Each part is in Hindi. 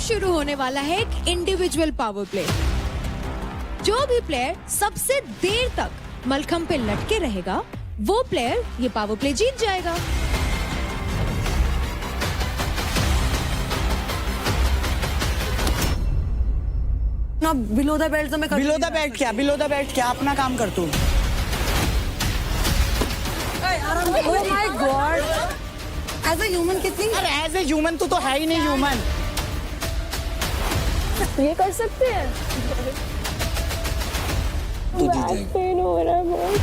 शुरू होने वाला है एक इंडिविजुअल पावर प्ले। जो भी प्लेयर सबसे देर तक मलखंब पे लटके रहेगा वो प्लेयर ये पावर प्ले जीत जाएगा। ना बिलो द बेल्ट तो मैं बिलो द बेल्ट क्या, बिलो द बेल्ट क्या, अपना काम कर तू। Oh my god, as a human कितनी, अरे एज ए ह्यूमन तू तो है ही नहीं ह्यूमन। ये कर सकते हैं। तू जीत जाएगी। पेन हो रहा है बहुत।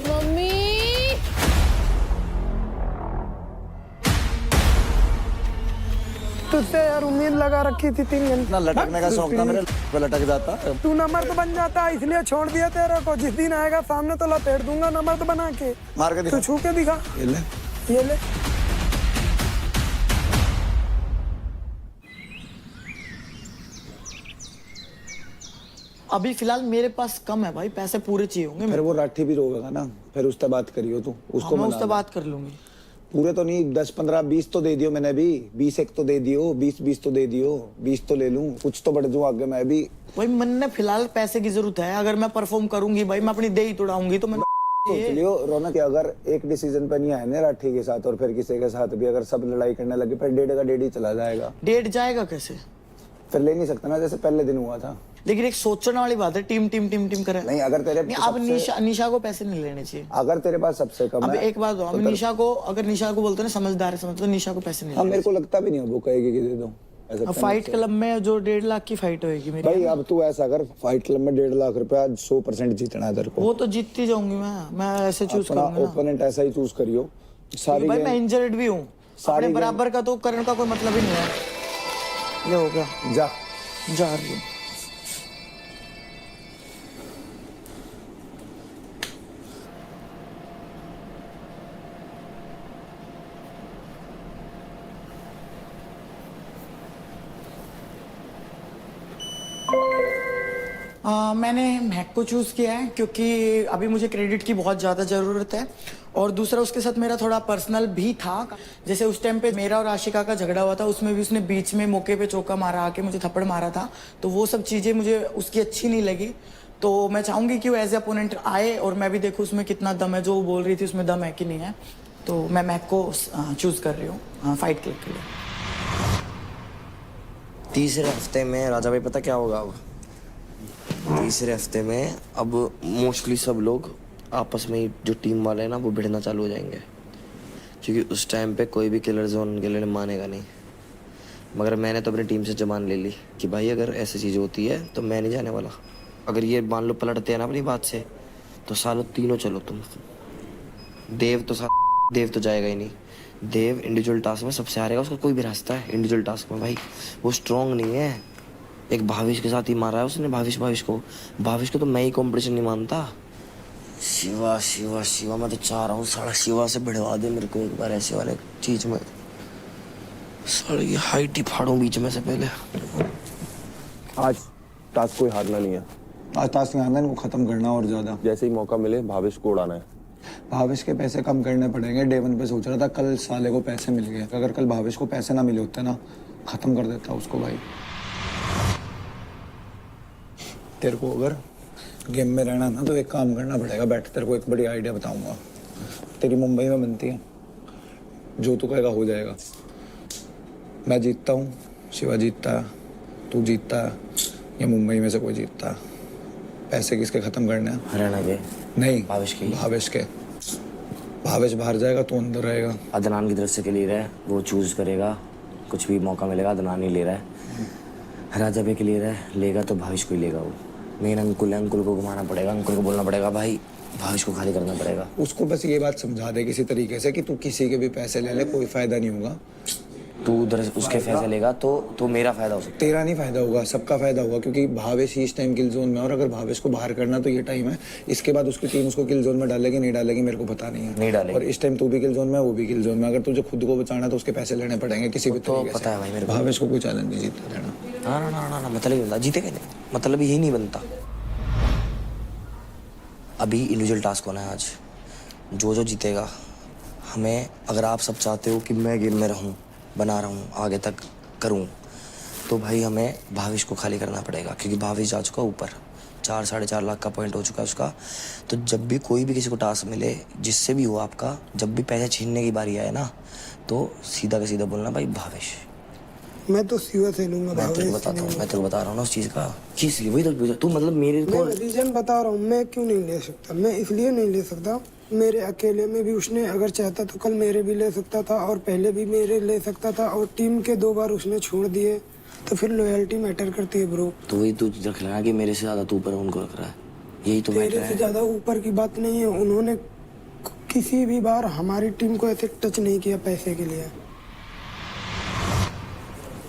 मम्मी तुझसे यार उम्मीद लगा रखी थी 3 घंटे। इतना लटकने का शौक था मेरे पे, लटक जाता। तू नंबर तो बन जाता इसलिए छोड़ दिया तेरे को। जिस दिन आएगा सामने तो लपेट दूंगा नंबर तो बना के। मार के तू दिखा। छू के दिखा। ये ले। ये ले। अभी फिलहाल मेरे पास कम है भाई, पैसे पूरे चाहिए होंगे फिर मेरे। वो राठी भी रोएगा ना, फिर उससे बात करियो तू, उसको मैं मना उससे ले। बात कर लूंगी। पूरे तो नहीं, 10 15 20 तो दे दियो मैंने भी। 20 एक तो दे दियो, 20 तो दे दियो, 20 तो ले लूं, कुछ तो बढ़ जाऊं आगे मैं भी। भाई मन में फिलहाल पैसे की जरूरत है। अगर मैं परफॉर्म करूंगी भाई, मैं अपनी देही तोड़ाऊंगी तो मैं सोच लियो रौनक, अगर एक डिसीजन पे नहीं आए ना राठी के साथ और फिर किसी के साथ भी अगर सब लड़ाई करने लगे फिर डेढ़ का डेढ़ ही चला जाएगा। डेट जाएगा कैसे? फिर ले नहीं सकता ना जैसे पहले दिन हुआ था। लेकिन एक सोचने वाली बात है, टीम टीम टीम टीम करे। नहीं अगर तेरे नहीं, अब निशा को पैसे नहीं लेने चाहिए। अगर तेरे पास सबसे कम अब है एक बात अब निशा को, अगर निशा को बोलते ना समझदार है समझ, तो निशा को पैसे नहीं हाँ लेने। मेरे को लगता भी नहीं वो कहेगी कि दे दो। ऐसा अब फाइट क्लब में जो 1.5 लाख की फाइट होगी मेरी, भाई अब तू ऐसा कर, फाइट क्लब में 1.5 लाख रुपया 100% जीतना है तेरे को। वो तो जीतती जाऊंगी मैं ऐसे चूज अपना करूंगा ना। ओपोनेंट ऐसा ही चूज करियो सारी भाई मैं गेम। इंजर्ड भी हूँ, सारी अपने गेम- बराबर का तो करने का कोई मतलब ही नहीं है। ये हो गया, जा जा रही हूँ। मैंने महक को चूज़ किया है क्योंकि अभी मुझे क्रेडिट की बहुत ज़्यादा ज़रूरत है, और दूसरा उसके साथ मेरा थोड़ा पर्सनल भी था। जैसे उस टाइम पे मेरा और आशिका का झगड़ा हुआ था, उसमें भी उसने बीच में मौके पे चौका मारा, आके मुझे थप्पड़ मारा था, तो वो सब चीज़ें मुझे उसकी अच्छी नहीं लगी। तो मैं चाहूँगी कि वो एज ए अपोनेंट आए और मैं भी देखूँ उसमें कितना दम है, जो वो बोल रही थी उसमें दम है कि नहीं है। तो मैं महक को चूज़ कर रही हूँ फाइट क्लब के लिए। तीसरे हफ्ते में राजा भाई पता क्या होगा? अब तीसरे हफ्ते में अब मोस्टली सब लोग आपस में ही जो टीम वाले हैं ना वो भिड़ना चालू हो जाएंगे, क्योंकि उस टाइम पे कोई भी किलर जोन के लिए मानेगा नहीं। मगर मैंने तो अपनी टीम से जमान ले ली कि भाई अगर ऐसी चीज़ होती है तो मैं नहीं जाने वाला। अगर ये मान लो पलटते हैं ना अपनी बात से, तो सालों तीनों चलो तुम। देव तो जाएगा ही नहीं। देव इंडिविजुअल टास्क में सबसे हारेगा, उसका कोई भी रास्ता है इंडिविजुअल टास्क में। भाई वो स्ट्रांग नहीं है। एक भाविश के साथ ही मारा है उसने, भाविश को तो मैं ही कंपटीशन नहीं मानता। शिवा शिवा शिवा, मैं तो चाह रहा हूँ साला शिवा से भिड़वा दे मेरे को एक बार ऐसे वाले चीज में। साले की हाइट ही फाड़ूं बीच में से पहले। आज टास्क कोई हारना नहीं है। आज टास्क नहीं आना है, इनको खत्म करना और ज्यादा। जैसे ही मौका मिले भावेश को उड़ाना है। भावेश के पैसे कम करने पड़ेंगे। डे 1 पे सोच रहा था, कल साले को पैसे मिल गए। अगर कल भावेश को पैसे ना मिले होते ना, खत्म कर देता उसको भाई। तेरे को अगर गेम में रहना ना तो एक काम करना पड़ेगा। बैठ, तेरे को एक बड़ी आइडिया बताऊंगा। तेरी मुंबई में बनती है, जो तू कहेगा हो जाएगा। मैं जीतता हूँ, शिवा जीतता है, तू जीतता है, या मुंबई में से कोई जीतता है। पैसे किसके खत्म करने हैं? हरियाणा के नहीं, भावेश के। भावेश बाहर जाएगा, तू अंदर रहेगा। अदनान की तरफ से के लिए रहा है, वो चूज करेगा। कुछ भी मौका मिलेगा, अदनान ही ले रहा है। राजा भाई के लिए रहा है, लेगा तो भावेश को ही लेगा। वो मेन अंकुल है, अंकुल को घुमाना पड़ेगा, अंकुल को बोलना पड़ेगा भाई भावेश को खाली करना पड़ेगा। उसको बस ये बात समझा दे किसी तरीके से कि तू किसी के भी पैसे ले ले, कोई फायदा नहीं होगा। तू उधर उसके पैसे लेगा तो मेरा फायदा हो सकता तेरा नहीं फायदा होगा, सबका फायदा होगा, क्योंकि भावेश ही इस टाइम किल जोन में। और अगर भावेश को बाहर करना तो ये टाइम है। इसके बाद उसकी टीम उसको किल जोन में डालेगी नहीं डालेगी मेरे को पता नहीं है। नहीं डालेगी। और इस टाइम तू भी किल जोन में, वो भी किल जोन में। अगर तुझे खुद को बचाना तो उसके पैसे लेने पड़ेंगे किसी भी तो तरीके पता है भाई मेरे से। को। भावेश को कोई चैलेंज नहीं जीतने देना। है। ना मतलब ही बनता, जीतेगा नहीं, मतलब यही नहीं बनता। अभी इंडिविजुअल टास्क होना है आज। जो जीतेगा, हमें, अगर आप सब चाहते हो कि मैं गेम में रहूं बना रहा हूँ, आगे तक करूँ, तो भाई हमें भाविश को खाली करना पड़ेगा, क्योंकि भाविश जा चुका ऊपर, 4-4.5 लाख का पॉइंट हो चुका है उसका। तो जब भी कोई भी किसी को टास्क मिले, जिससे भी हो आपका, जब भी पैसे छीनने की बारी आए ना, तो सीधा का सीधा बोलना भाई भाविश। मैं तो सीवा से लूंगा। मैं तेरे को बताता हूँ, मैं तेरे को बता रहा हूँ ना उस चीज़ का, किस लिए, वही तो तू मतलब मेरे को मैं रीजन बता रहा हूँ मैं क्यों नहीं ले सकता। मैं इसलिए नहीं ले सकता, मेरे अकेले में भी उसने अगर चाहता तो कल मेरे भी ले सकता था, और पहले भी मेरे ले सकता था, और टीम के 2 बार उसने छोड़ दिए, तो फिर लॉयल्टी मैटर करती है ब्रो। तो वही तू रख लेना कि मेरे से ज्यादा तू ऊपर उनको रख रहा है, यही तो मैटर तेरे से है। ज्यादा ऊपर की बात नहीं है, उन्होंने किसी भी बार हमारी टीम को ऐसे टच नहीं किया पैसे के लिए।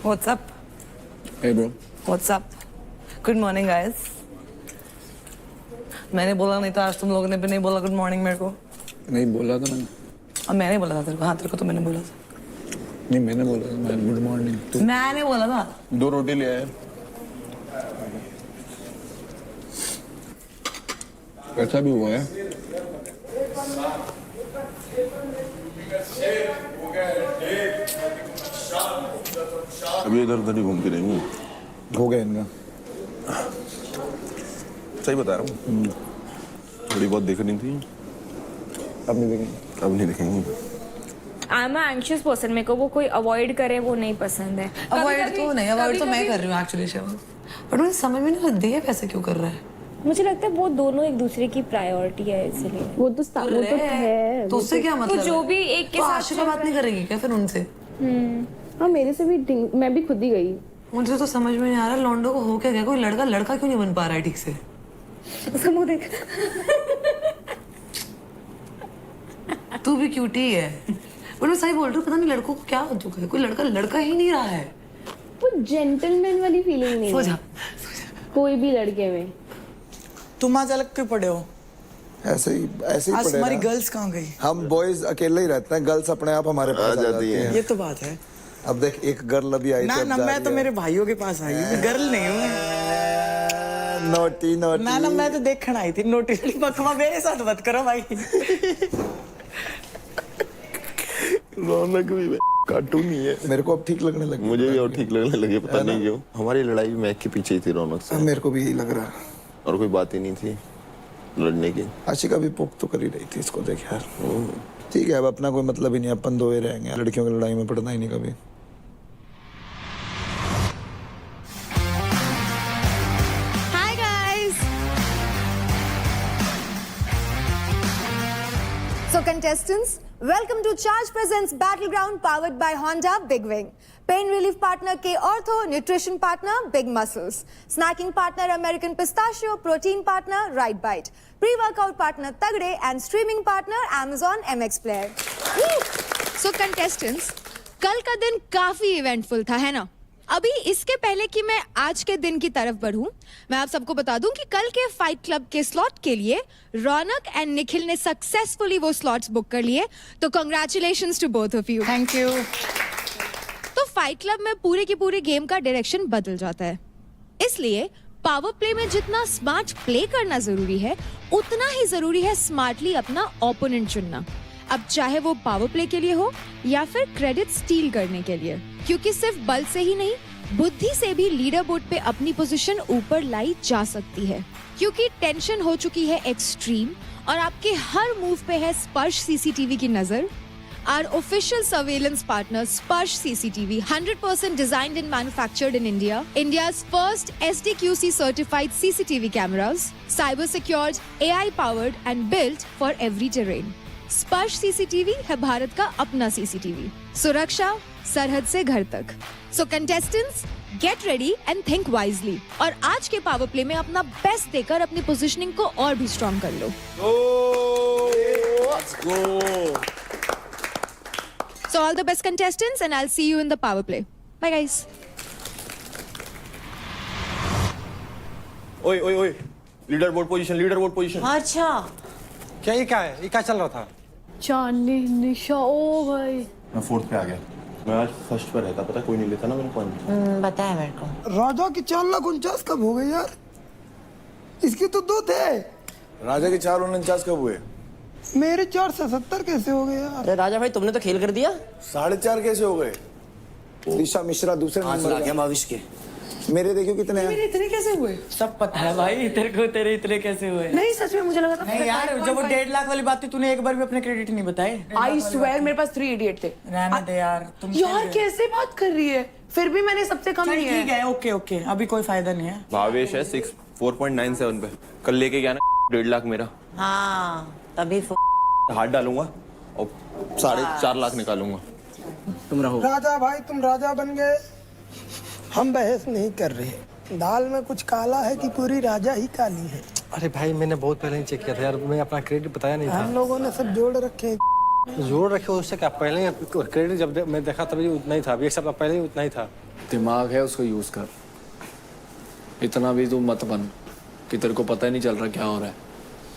What's up? Hey bro. What's up? Good morning, guys. मैंने बोला नहीं था, आज तुम लोगों ने भी नहीं बोला गुड मॉर्निंग मेरे को। नहीं बोला था मैंने। अब मैंने बोला था तेरे को। हाँ, तेरे को तो मैंने बोला था। नहीं मैंने बोला था, मैं गुड मॉर्निंग। तू मैंने बोला था। 2 रोटी ले आया। ऐसा भी हुआ है। अभी इधर उधर ही घूमती रहेंगी। हो गया इनका। सही बता रहा हूँ, थोड़ी बहुत देख रही थी, अब नहीं देखेंगे। अब नहीं देखेंगी। आई एम एंग्शियस पर्सन, मेरे को वो कोई अवॉइड करे वो नहीं पसंद है। अवॉइड तो नहीं, अवॉइड तो मैं कर रही हूँ एक्चुअली शिवा, बट मुझे समझ में नहीं आता ये वैसे क्यों कर रहा है। मुझे लगता है वो दोनों एक दूसरे की प्रायोरिटी है, इसलिए वो तो है। तो उससे क्या मतलब तो जो भी एक के तो साथ आशिका बात नहीं करेगी क्या फिर उनसे? हाँ, मेरे से भी मैं भी खुद ही गई। मुझे तो समझ में नहीं आ रहा लॉन्डो को हो क्या गया, कोई लड़का लड़का क्यों नहीं बन पा रहा है ठीक से? समूह देख। तू भी क्यूटी है, पर मैं सही बोल रही हूँ, पता नहीं लड़कों को क्या हो चुका है, कोई लड़का लड़का ही नहीं रहा है। वो जेंटलमैन वाली फीलिंग नहीं सो है जा। कोई भी लड़के में। तुम आज अलग क्यों पड़े हो? ऐसे ही आज पड़े तुम्हारी ना। गर्ल्स कहाँ गई? हम बॉयज अकेले ही रहते हैं, गर्ल्स अपने आप हमारे पास आ जाती हैं। ये तो बात है। अब देख एक गर्ल अभी आई ना थी, अब ना, जा मैं रही तो है। मेरे भाइयों के पास आई हूँ, गर्ल नहीं हूँ मैं। Naughty naughty. ना ना, मैं तो देखने आई थी। नोटिस बकवा मेरे साथ मत करो भाई। रौनक भी कार्टून ही है। मेरे को अब ठीक लगने लगी। मुझे भी और ठीक लगने लगे, पता नहीं क्यों। हमारी लड़ाई भी मैक के पीछे ही थी रौनक से, मेरे को भी यही लग रहा है। और कोई बात ही नहीं थी लड़ने की। आशिका भी पोक तो कर ही रही थी इसको, देख यार। ठीक है, अब अपना कोई मतलब ही नहीं, अपन 2 ही रहेंगे, लड़कियों की लड़ाई में पड़ना ही नहीं कभी। Hi guys! So contestants, welcome to Charge Presents Battleground powered by Honda Big Wing. Pain relief partner K Ortho, nutrition partner Big Muscles, snacking partner American Pistachio, protein partner Right Bite, pre-workout partner Tagde and streaming partner Amazon MX Player. So contestants, कल का दिन काफी इवेंटफुल था, है ना? अभी इसके पहले कि मैं आज के दिन की तरफ बढ़ूं, मैं आप सबको बता दूं कि कल के फाइट क्लब के स्लॉट के लिए रौनक एंड निखिल ने सक्सेसफुली वो स्लॉट्स बुक कर लिए, तो congratulations to both of you. Thank you. तो फाइट क्लब में पूरे की पूरे गेम का डायरेक्शन बदल जाता है, इसलिए पावर प्ले में जितना स्मार्ट प्ले करना जरूरी है, उतना ही जरूरी है स्मार्टली अपना ओपोनेंट चुनना। अब चाहे वो पावर प्ले के लिए हो या फिर क्रेडिट स्टील करने के लिए, क्योंकि सिर्फ बल से ही नहीं, बुद्धि से भी लीडर बोर्ड पे अपनी पोजीशन ऊपर लाई जा सकती है, क्योंकि टेंशन हो चुकी है एक्सट्रीम और आपके हर मूव पे है स्पर्श सीसीटीवी की नजर। Our official surveillance partner Sparsh CCTV, 100% designed and manufactured in India, India's first SDQC certified CCTV cameras, cyber secured, AI powered and built for every terrain. स्पर्श सीसीटीवी है भारत का अपना सीसीटीवी, सुरक्षा सरहद से घर तक। So contestants, get ready and think wisely, और आज के पावर प्ले में अपना बेस्ट देकर अपनी पोजीशनिंग को और भी स्ट्रॉन्ग कर लो। So all the best contestants and I'll see you in the power play. Bye guys. ओए ओए ओए, लीडर बोर्ड पोजीशन। अच्छा, क्या ये क्या है? ये क्या चल रहा था? चांदी निशा, ओ भाई मैं 4th पे आ गया। मैं आज फर्स्ट पे रहता, पता कोई नहीं लेता ना मेरे पॉइंट। बताया मेरे को। राजा की 4,49,000 कब हो गई यार? इसके तो 2 थे। राजा के 4,49 कब हुए? मेरे 470 कैसे हो गए यार? अरे राजा भाई, तुमने तो खेल कर दिया। 4.5 कैसे हो गए? दिशा मिश्रा दूसरे 5 नंबर लाख है पे। भविष्य के। मेरे देखियो कितने हैं। मेरे इतने कैसे हुए? सब पता है भाई तेरे को, तेरे इतने कैसे हुए? नहीं सच में मुझे लगा था नहीं यार, जब वो 1.5 लाख वाली बात थी तूने एक बार भी अपने क्रेडिट नहीं बताए। आई स्वेयर मेरे पास 3 इडियट थे। रहने दे यार, तुम यार कैसे बात कर रही है? फिर भी मैंने सबसे कम चल लिया ठीक है, ओके ओके, अभी कोई फायदा नहीं है। भावेश है 4.97 पे, कल लेके गया ना 1.5 लाख मेरा, हाँ तभी हाथ डालूंगा और 4.5 लाख निकालूंगा। तुम रहो। राजा भाई तुम राजा बन गए। हम बहस नहीं कर रहे। दाल में कुछ काला है कि पूरी राजा ही काली है। अरे भाई मैंने बहुत पहले ही चेक किया था यार, मैं अपना क्रेडिट बताया नहीं हम लोगों ने सब जोड़ रखे हैं। था। जोड़ रखे उससे क्या, पहले ही क्रेडिट जब मैं देखा तभी उतना ही था, अभी एक सप्ताह पहले ही उतना ही था। दिमाग है उसको यूज कर, इतना भी तू मत बन कि तेरे को पता ही नहीं चल रहा क्या हो रहा है।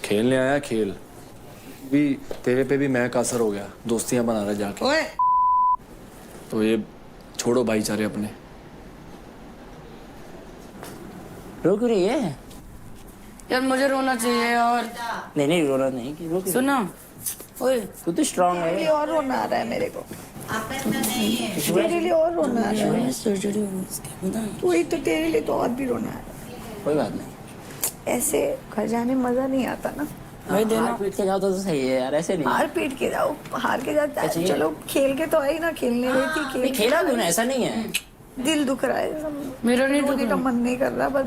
खेलने आया खेल, भी तेरे पे भी मैं का असर हो गया, दोस्तियां बना रहे जाके। ओए तो ये छोड़ो भाईचारे अपने। रो क्यों रही है? यार मुझे रोना चाहिए और नहीं रोना नहीं कि रो क्यों? सुनो। ओए तू तो स्ट्रांग है। और रोना आ रहा है मेरे को। मेरे लिए और रोना आ रहा है। सर्जरी होनी वही तो तेरे लिए तो और भी रोना आ रहा है। कोई बात नहीं। ऐसे घर जाने मजा नहीं आता ना। भाई देना पीट के जाओ तो सही है यार, ऐसे नहीं। हार पीट के जाओ, हार के जाता है। चाहिए? चलो खेल के तो आई ना, खेलने गई थी नहीं, खेला क्यों ना, ऐसा नहीं है। दिल दुख रहा है। मेरा नहीं दुख का मन नहीं कर रहा बस।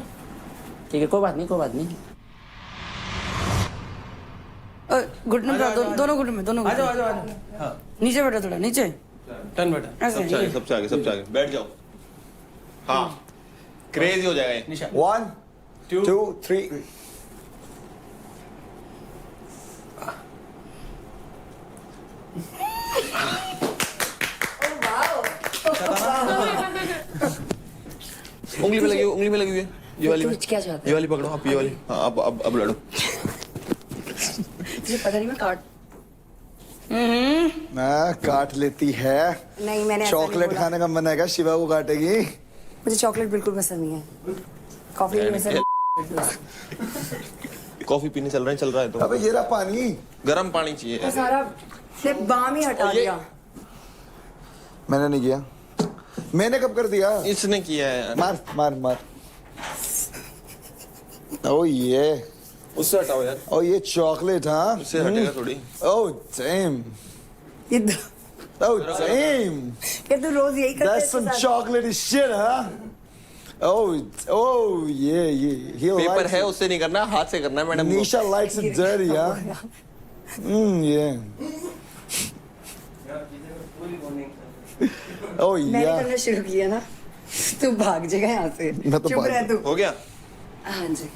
ठीक है कोई बात नहीं, कोई बात नहीं। घुटने पे दोनों घुटने में, दोनों घुटने में। नीचे बैठो थोड़ा, नीचे टर्न बेटा। ऐसे सबसे आगे, सबसे आगे, सबसे आगे बैठ जाओ। हाँ, क्रेजी हो जाएगा ये। 1 2 3 उंगली पे लगी हुई, उंगली पे लगी हुई है ये वाली। क्या चाहता ये वाली पकड़ो आप, ये वाली। हाँ अब लड़ो। है? पता नहीं मैं काट काट लेती है। नहीं मैंने ऐसा नहीं चॉकलेट बोला। खाने का मन है, शिवा को काटेगी। मुझे चॉकलेट बिल्कुल पसंद नहीं है। कॉफी में से कॉफी पीने चल रहा है तो अबे ये रहा पानी। गर्म पानी चाहिए। सारा सिर्फ बाम ही हटा दिया। मैंने नहीं किया। मैंने कब कर दिया? इसने किया है यार। मार मार मार। ओ ये, उससे हटाओ यार, ओ ये चॉकलेट, हाँ उससे हटेगा थोड़ी। ओ डैम, ये ओ डैम, तू रोज यही करता है that's some इसके साथ? chocolatey shit, huh? Oh ये he पेपर likes है, it. उससे नहीं करना, हाथ से करना है मैडम को। Nisha likes it dirty, huh? Yeah. Oh मैंने yeah. करना शुरू किया ना, तू भाग जाएगा यहाँ से। मैं तो चुप भाग- रह तू। हो गया? हाँ जी।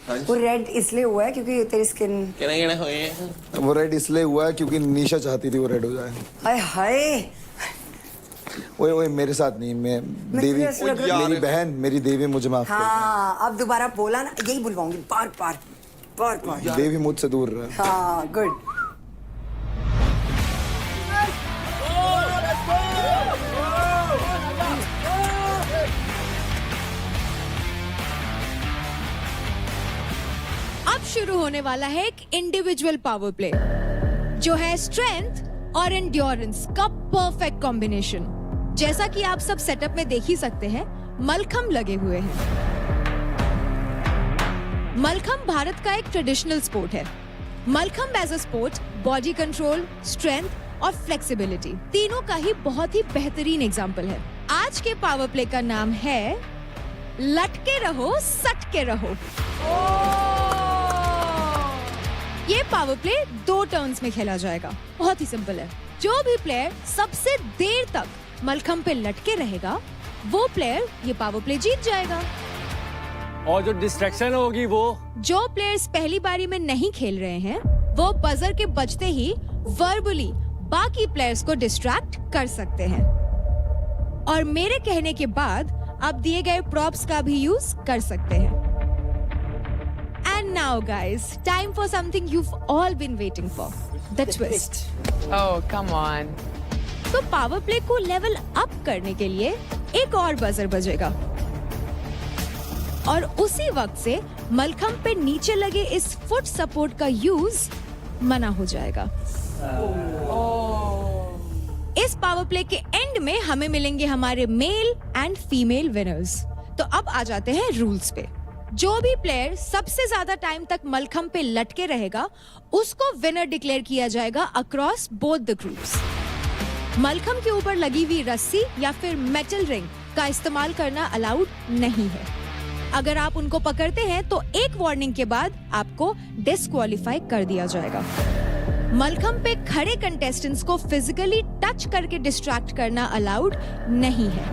हाँ जी। वो रेड इसलिए हुआ है क्योंकि तेरी स्किन। कहने कहने हो ये। वो रेड इसलिए हुआ है क्योंकि निशा चाहती थी वो रेड हो जाए। हाय हाय। ओए ओए मेरे साथ नहीं, मैं देवी, तुझे ऐसा लग रहा है? मेरी बहन, मेरी देवी मुझे माफ कर। हाँ अब दोबारा बोला ना, यही बुलवाऊंगी बार बार बार बार। देवी मुझसे दूर रहा। हाँ गुड। अब शुरू होने वाला है एक इंडिविजुअल पावर प्ले जो है स्ट्रेंथ और एंड्योरेंस का परफेक्ट कॉम्बिनेशन। जैसा कि आप सब सेटअप में देख ही सकते हैं, मलखम लगे हुए हैं। मलखम भारत का एक ट्रेडिशनल स्पोर्ट है। Mallakhamb as a sport body control, strength और फ्लेक्सिबिलिटी तीनों का ही बहुत ही बेहतरीन एग्जाम्पल है। आज के पावर प्ले का नाम है लटके रहो सटके रहो। ये पावर प्ले 2 टर्न्स में खेला जाएगा। बहुत ही सिंपल है। जो भी प्लेयर सबसे देर तक मलखम पे लटके रहेगा, वो प्लेयर ये पावर प्ले जीत जाएगा। और जो डिस्ट्रैक्शन होगी वो जो प्लेयर्स पहली बारी में नहीं खेल रहे हैं, वो बजर के बजते ही वर्बली बाकी प्लेयर्स को डिस्ट्रैक्ट कर सकते हैं और मेरे कहने के बाद आप दिए गए प्रॉप्स का भी यूज कर सकते हैं। And now guys, time for something you've all been waiting for, the twist. Oh, come on. तो पावर प्ले को लेवल अप करने के लिए एक और बजर बजेगा और उसी वक्त से मलखम पे नीचे लगे इस फुट सपोर्ट का यूज मना हो जाएगा। इस पावर प्ले के एंड में हमें मिलेंगे हमारे मेल एंड फीमेल विनर्स। तो अब आ जाते हैं रूल्स पे। जो भी प्लेयर सबसे ज्यादा टाइम तक मलखंब पे लटके रहेगा उसको विनर डिक्लेयर किया जाएगा across both the groups. Mallakhamb के ऊपर लगी हुई रस्सी या फिर मेटल रिंग का इस्तेमाल करना अलाउड नहीं है। अगर आप उनको पकड़ते हैं तो एक वार्निंग के बाद आपको डिस्क्वालीफाई कर दिया जाएगा। मलखंब पे खड़े कंटेस्टेंट्स को फिजिकली टच करके डिस्ट्रैक्ट करना अलाउड नहीं है।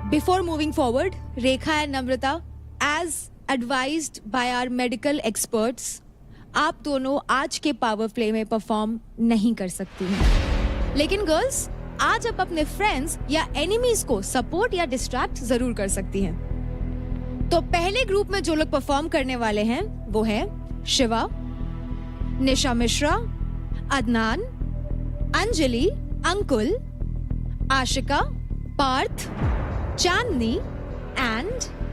Before moving forward, Rekha and Namrata, as advised by our medical experts, आप दोनों आज के पावर प्ले में परफॉर्म नहीं कर सकती हैं। लेकिन गर्ल्स, आज आप अपने फ्रेंड्स या एनिमीज को सपोर्ट या डिस्ट्रैक्ट जरूर कर सकती हैं। तो पहले ग्रुप में जो लोग परफॉर्म करने वाले हैं वो है शिवा, निशा मिश्रा, अदनान, अंजलि, अंकुल, आशिका, पार्थ, चांदनी एंड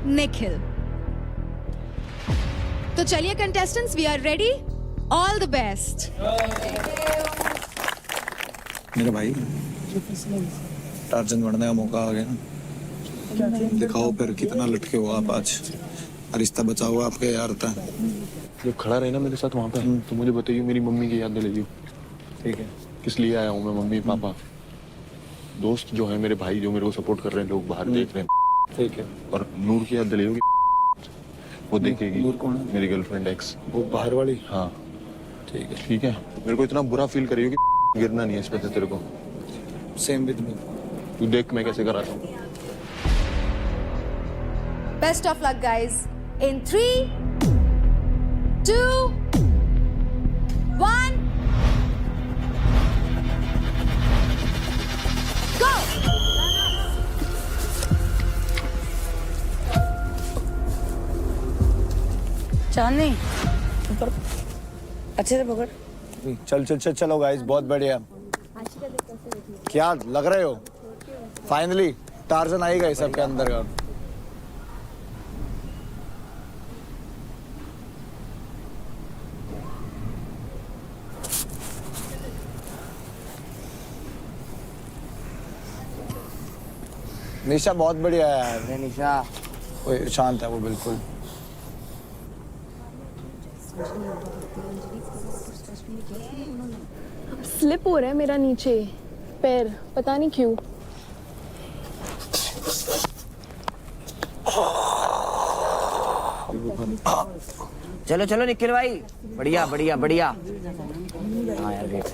निखिल। तो चलिए contestants, we are ready. All the best. मेरे भाई, टार्जन बनने का मौका आ गया ना। दिखाओ फिर कितना लटके हो आप आज। रिश्ता बचा हुआ आपके यार था। जब खड़ा रहे ना मेरे साथ वहाँ पे, तो मुझे बताइए, मेरी मम्मी की याद दिलाइए। ठीक है। किस लिए आया हूँ मैं? मम्मी पापा, दोस्त जो है मेरे भाई, जो मेरे को सपोर्ट कर रहे हैं, लोग बाहर देख रहे हैं। ठीक है। और नूर की याद दिलाइए, वो देखेगी। नूर कौन है? मेरी गर्लफ्रेंड एक्स। वो बाहर वाली? हाँ ठीक है। ठीक है। मेरे को इतना बुरा फील करियो कि गिरना नहीं है इस पे तेरे को। Same with me. तू देख मैं कैसे कराता हूँ। Best of luck guys. In 3, 2, 1, go! चांदनी ऊपर अच्छे से पकड़। चल चल चल चलो गाइस, बहुत बढ़िया। क्या लग रहे हो? फाइनली टार्जन आई गए सबके अंदर का। निशा बहुत बढ़िया है यार। निशा वो शांत है, वो बिल्कुल। स्लिप हो रहा है मेरा नीचे पैर, पता नहीं क्यों। चलो चलो निखिल भाई, बढ़िया बढ़िया बढ़िया। हाँ यार wait.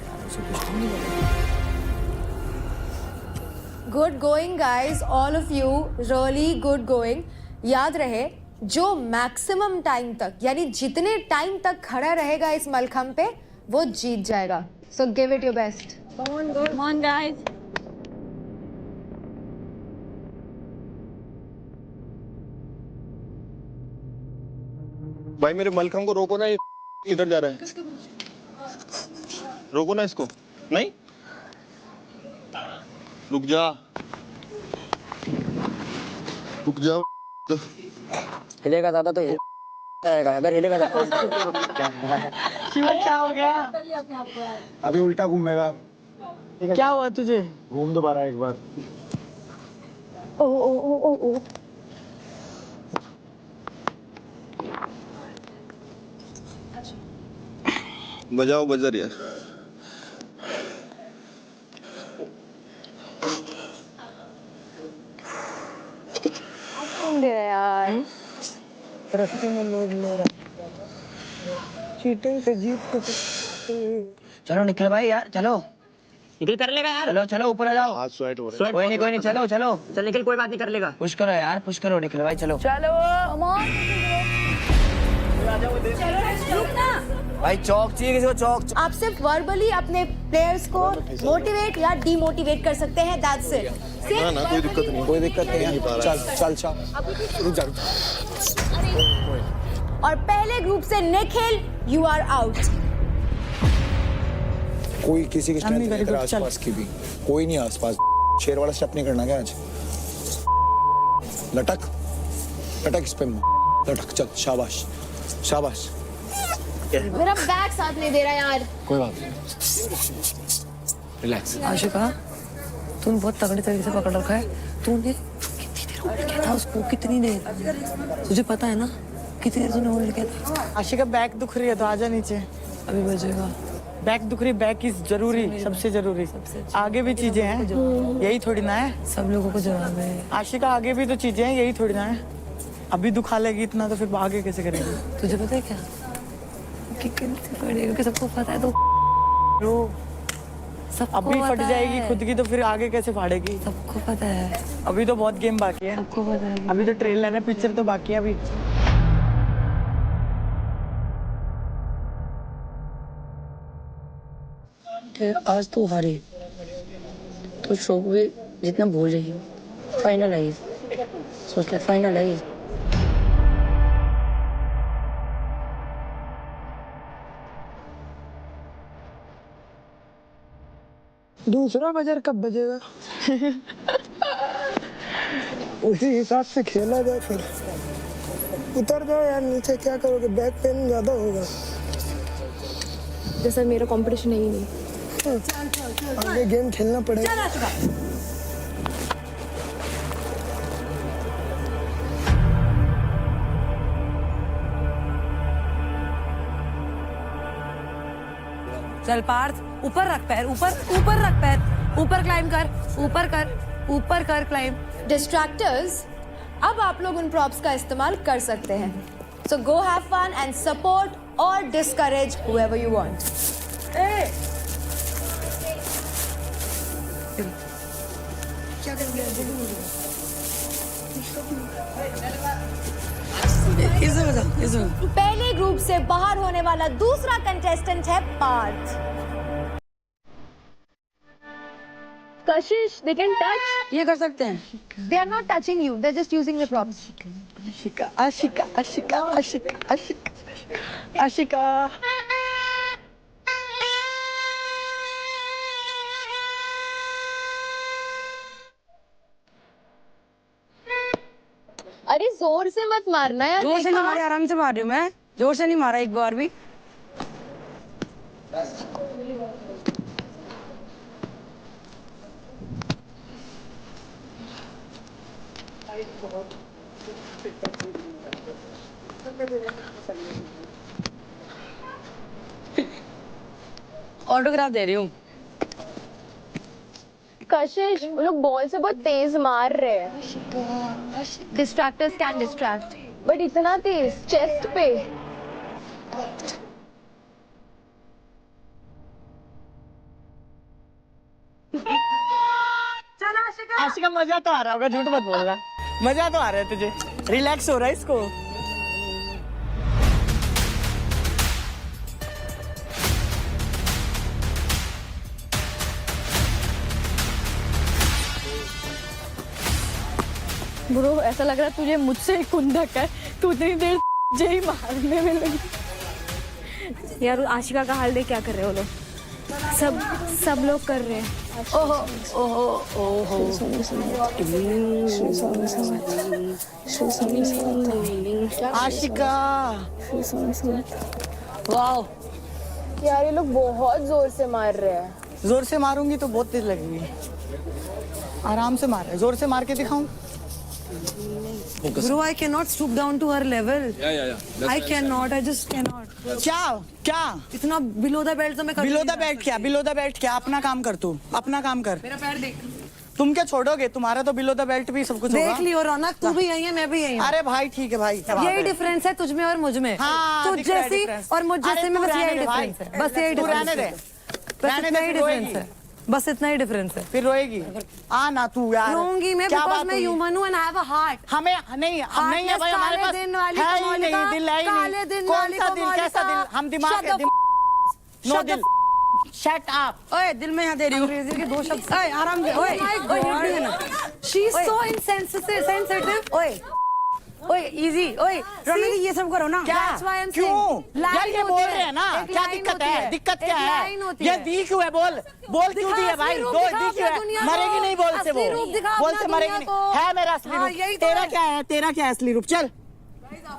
Good going guys, all of you, really good going. याद रहे, जो मैक्सिमम टाइम तक, यानी जितने टाइम तक खड़ा रहेगा इस मलखंब पे, वो जीत जाएगा। So give it your best. Come on guys. भाई मेरे मलखंब को रोको ना, ये इधर जा रहा है। रोको ना इसको। नहीं, रुक जा, रुक जा। हिलेगा ज्यादा तो आएगा, अगर हिलेगा क्या हो गया? अभी उल्टा घूमेगा। क्या हुआ तुझे? घूम दोबारा एक बार। ओ ओ ओ ओ ओ। बजाओ बजर यार। यार रस्ते में लोग ले रहा। चीटिंग से जीत को। चलो निखिल भाई यार, चलो निखिल कर लेगा यार। चलो चलो ऊपर आ जाओ। हाथ स्वेट हो रहे हैं। कोई नहीं चलो चलो। चल निखिल, कोई बात नहीं, कर लेगा। पुश करो यार, पुश करो निखिल भाई, चलो चलो भाई। चौक चाहिए किसी को, चौक। आप सिर्फ वर्बली अपने प्लेयर्स को मोटिवेट या डीमोटिवेट कर सकते हैं, दैट्स इट। ना ना, कोई दिक्कत नहीं, कोई दिक्कत नहीं है। चल चल चल, रुक जा। और पहले ग्रुप से निखिल, यू आर आउट। कोई किसी की स्ट्रेंथ नहीं तेरे आसपास की भी, कोई नहीं आसपास। शेर वाला स्टेप नहीं करना क्या आज? लटक लटक इस पे, लटक। चल, शाबाश शाबाश। मेरा बैग साथ नहीं दे रहा यार। कोई बात नहीं। रिलैक्स। आशिका, तूने बहुत तगड़े तरीके से पकड़ रखा है। तूने कितनी देर होल्ड किया था उसको? कितनी देर? तुझे पता है ना कितनी देर तूने होल्ड किया था? आशिका बैक दुख रही है तो आजा नीचे। अभी बजेगा। बैक दुख रही, बैक इज जरूरी, सबसे जरूरी। आगे भी चीजें हैं, यही थोड़ी ना है। सब लोगों को जवाब है। आशिका आगे भी तो चीजें हैं, यही थोड़ी ना है। अभी दुखा लेगी इतना तो फिर आगे कैसे करेगी? तुझे पता है क्या कि कैसे पड़ेगा? क्योंकि सबको पता है तो रो सबको अभी फट पता जाएगी है। खुद की तो फिर आगे कैसे फाड़ेगी? सबको पता है। अभी तो बहुत गेम बाकी है। सबको पता है। अभी तो ट्रेलर है, पिक्चर तो बाकी है अभी। आज तो हारे तो शो भी जितना भूल रही हो। फाइनलाइज सोच ले, फाइनलाइज। दूसरा बजर कब बजेगा? उसी हिसाब से खेला जाए फिर। उतर जाओ यार नीचे, क्या करोगे? बैक पेन ज्यादा होगा। जैसा मेरा कंपटीशन है ही नहीं। आगे गेम खेलना पड़ेगा। चल पार्थ, ऊपर रख पैर, ऊपर रख पैर, ऊपर क्लाइंब कर, ऊपर कर क्लाइंब। डिस्ट्रैक्टर्स, अब आप लोग उन प्रॉप्स का इस्तेमाल कर सकते हैं। So go have fun and support और डिस्करेज हुएवर यू वांट। पहले ग्रुप से बाहर होने वाला दूसरा कंटेस्टेंट है पार्थ। कशिश, they can touch. ये कर सकते हैं। They are not touching you, they're just using the props. Ashika Ashika Ashika Ashika Ashika Ashika. अरे जोर से मत मारना यार। जोर से नहीं मारे, आराम से मार रही हूँ मैं। जोर से नहीं मारा एक बार भी। ऑटोग्राफ दे रही हूँ। कशिश, वो लोग बॉल से बहुत तेज मार रहे हैं। डिस्ट्रैक्टर्स कैन डिस्ट्रैक्ट, बट इतना तेज चेस्ट पे। आशिका मजा तो आ रहा होगा, झूठ मत बोलना। मजा तो आ रहा है तुझे, रिलैक्स हो रहा है इसको। ब्रो, ऐसा लग रहा है तुझे मुझसे ही खुंदक है। तू इतनी देर ही मारने में लगी। यार आशिका का हाल देख, क्या कर रहे हो लोग? सब लोग कर रहे हैं। ओहो ओहो ओहो। आशिका वाओ यार ये लोग बहुत जोर से मार रहे हैं। जोर से मारूंगी तो बहुत तेज लगेगी। आराम से मार, जोर से मार के दिखाऊं? Bro, I cannot stoop down to her level. Yeah. I cannot. I just cannot. क्या इतना बिलो द बेल्ट तो मैं बिलो द बेल्ट क्या? बिलो द बेल्ट क्या? अपना काम कर तू, अपना काम कर। मेरा पैर देख। तुम क्या छोड़ोगे? तुम्हारा तो बिलो द बेल्ट भी सब कुछ होगा। देख लियो रौनक, तू भी यही है, मैं भी यही हूँ। अरे भाई ठीक है भाई, यही डिफरेंस है तुझ में और मुझ में। हाँ, तू दिख रहा है जैसी difference। और मुझ जैसे अरे में तू बस रहने यही दे भाई। डिफरेंस है। बस यही तू रहने डिफरेंस दे, है। बस रहने इतना दे, ही फिर डिफरेंस रोएगी। है। बस इतना ही डिफरेंस है। फिर रोएगी। आ ना तू यार। रोऊंगी मैं, क्या बिकॉज़ बात मैं हुई? ह्यूमन हूँ and I have a heart. हमें नहीं है भाई हमारे पास। दिन वाली है ही कमोलिका, नहीं, दिल है ही काले नहीं। दिन कौन वाली सा दिल? कैसा कमोलिका? दिल? हम दिमाग Shut the नो दिल। Shut up. ओए दिल में यहाँ दे रही हूँ। अंग्रेजी के दो शब्द। ओए आराम से। ओए शी इज सो इनसेंसिटिव। ओए इजी। ओए रौनक ये सब करो ना। क्या? क्यों यार ये बोल रहे हैं ना? क्या दिक्कत है? दिक्कत क्या है? ये दी क्यों है? बोल क्यों दी है भाई? दो दी क्यों है? मरेगी नहीं बोल से, वो बोल से मरेगी नहीं। है मेरा असली रूप। तेरा क्या है? तेरा क्या है असली रूप? चल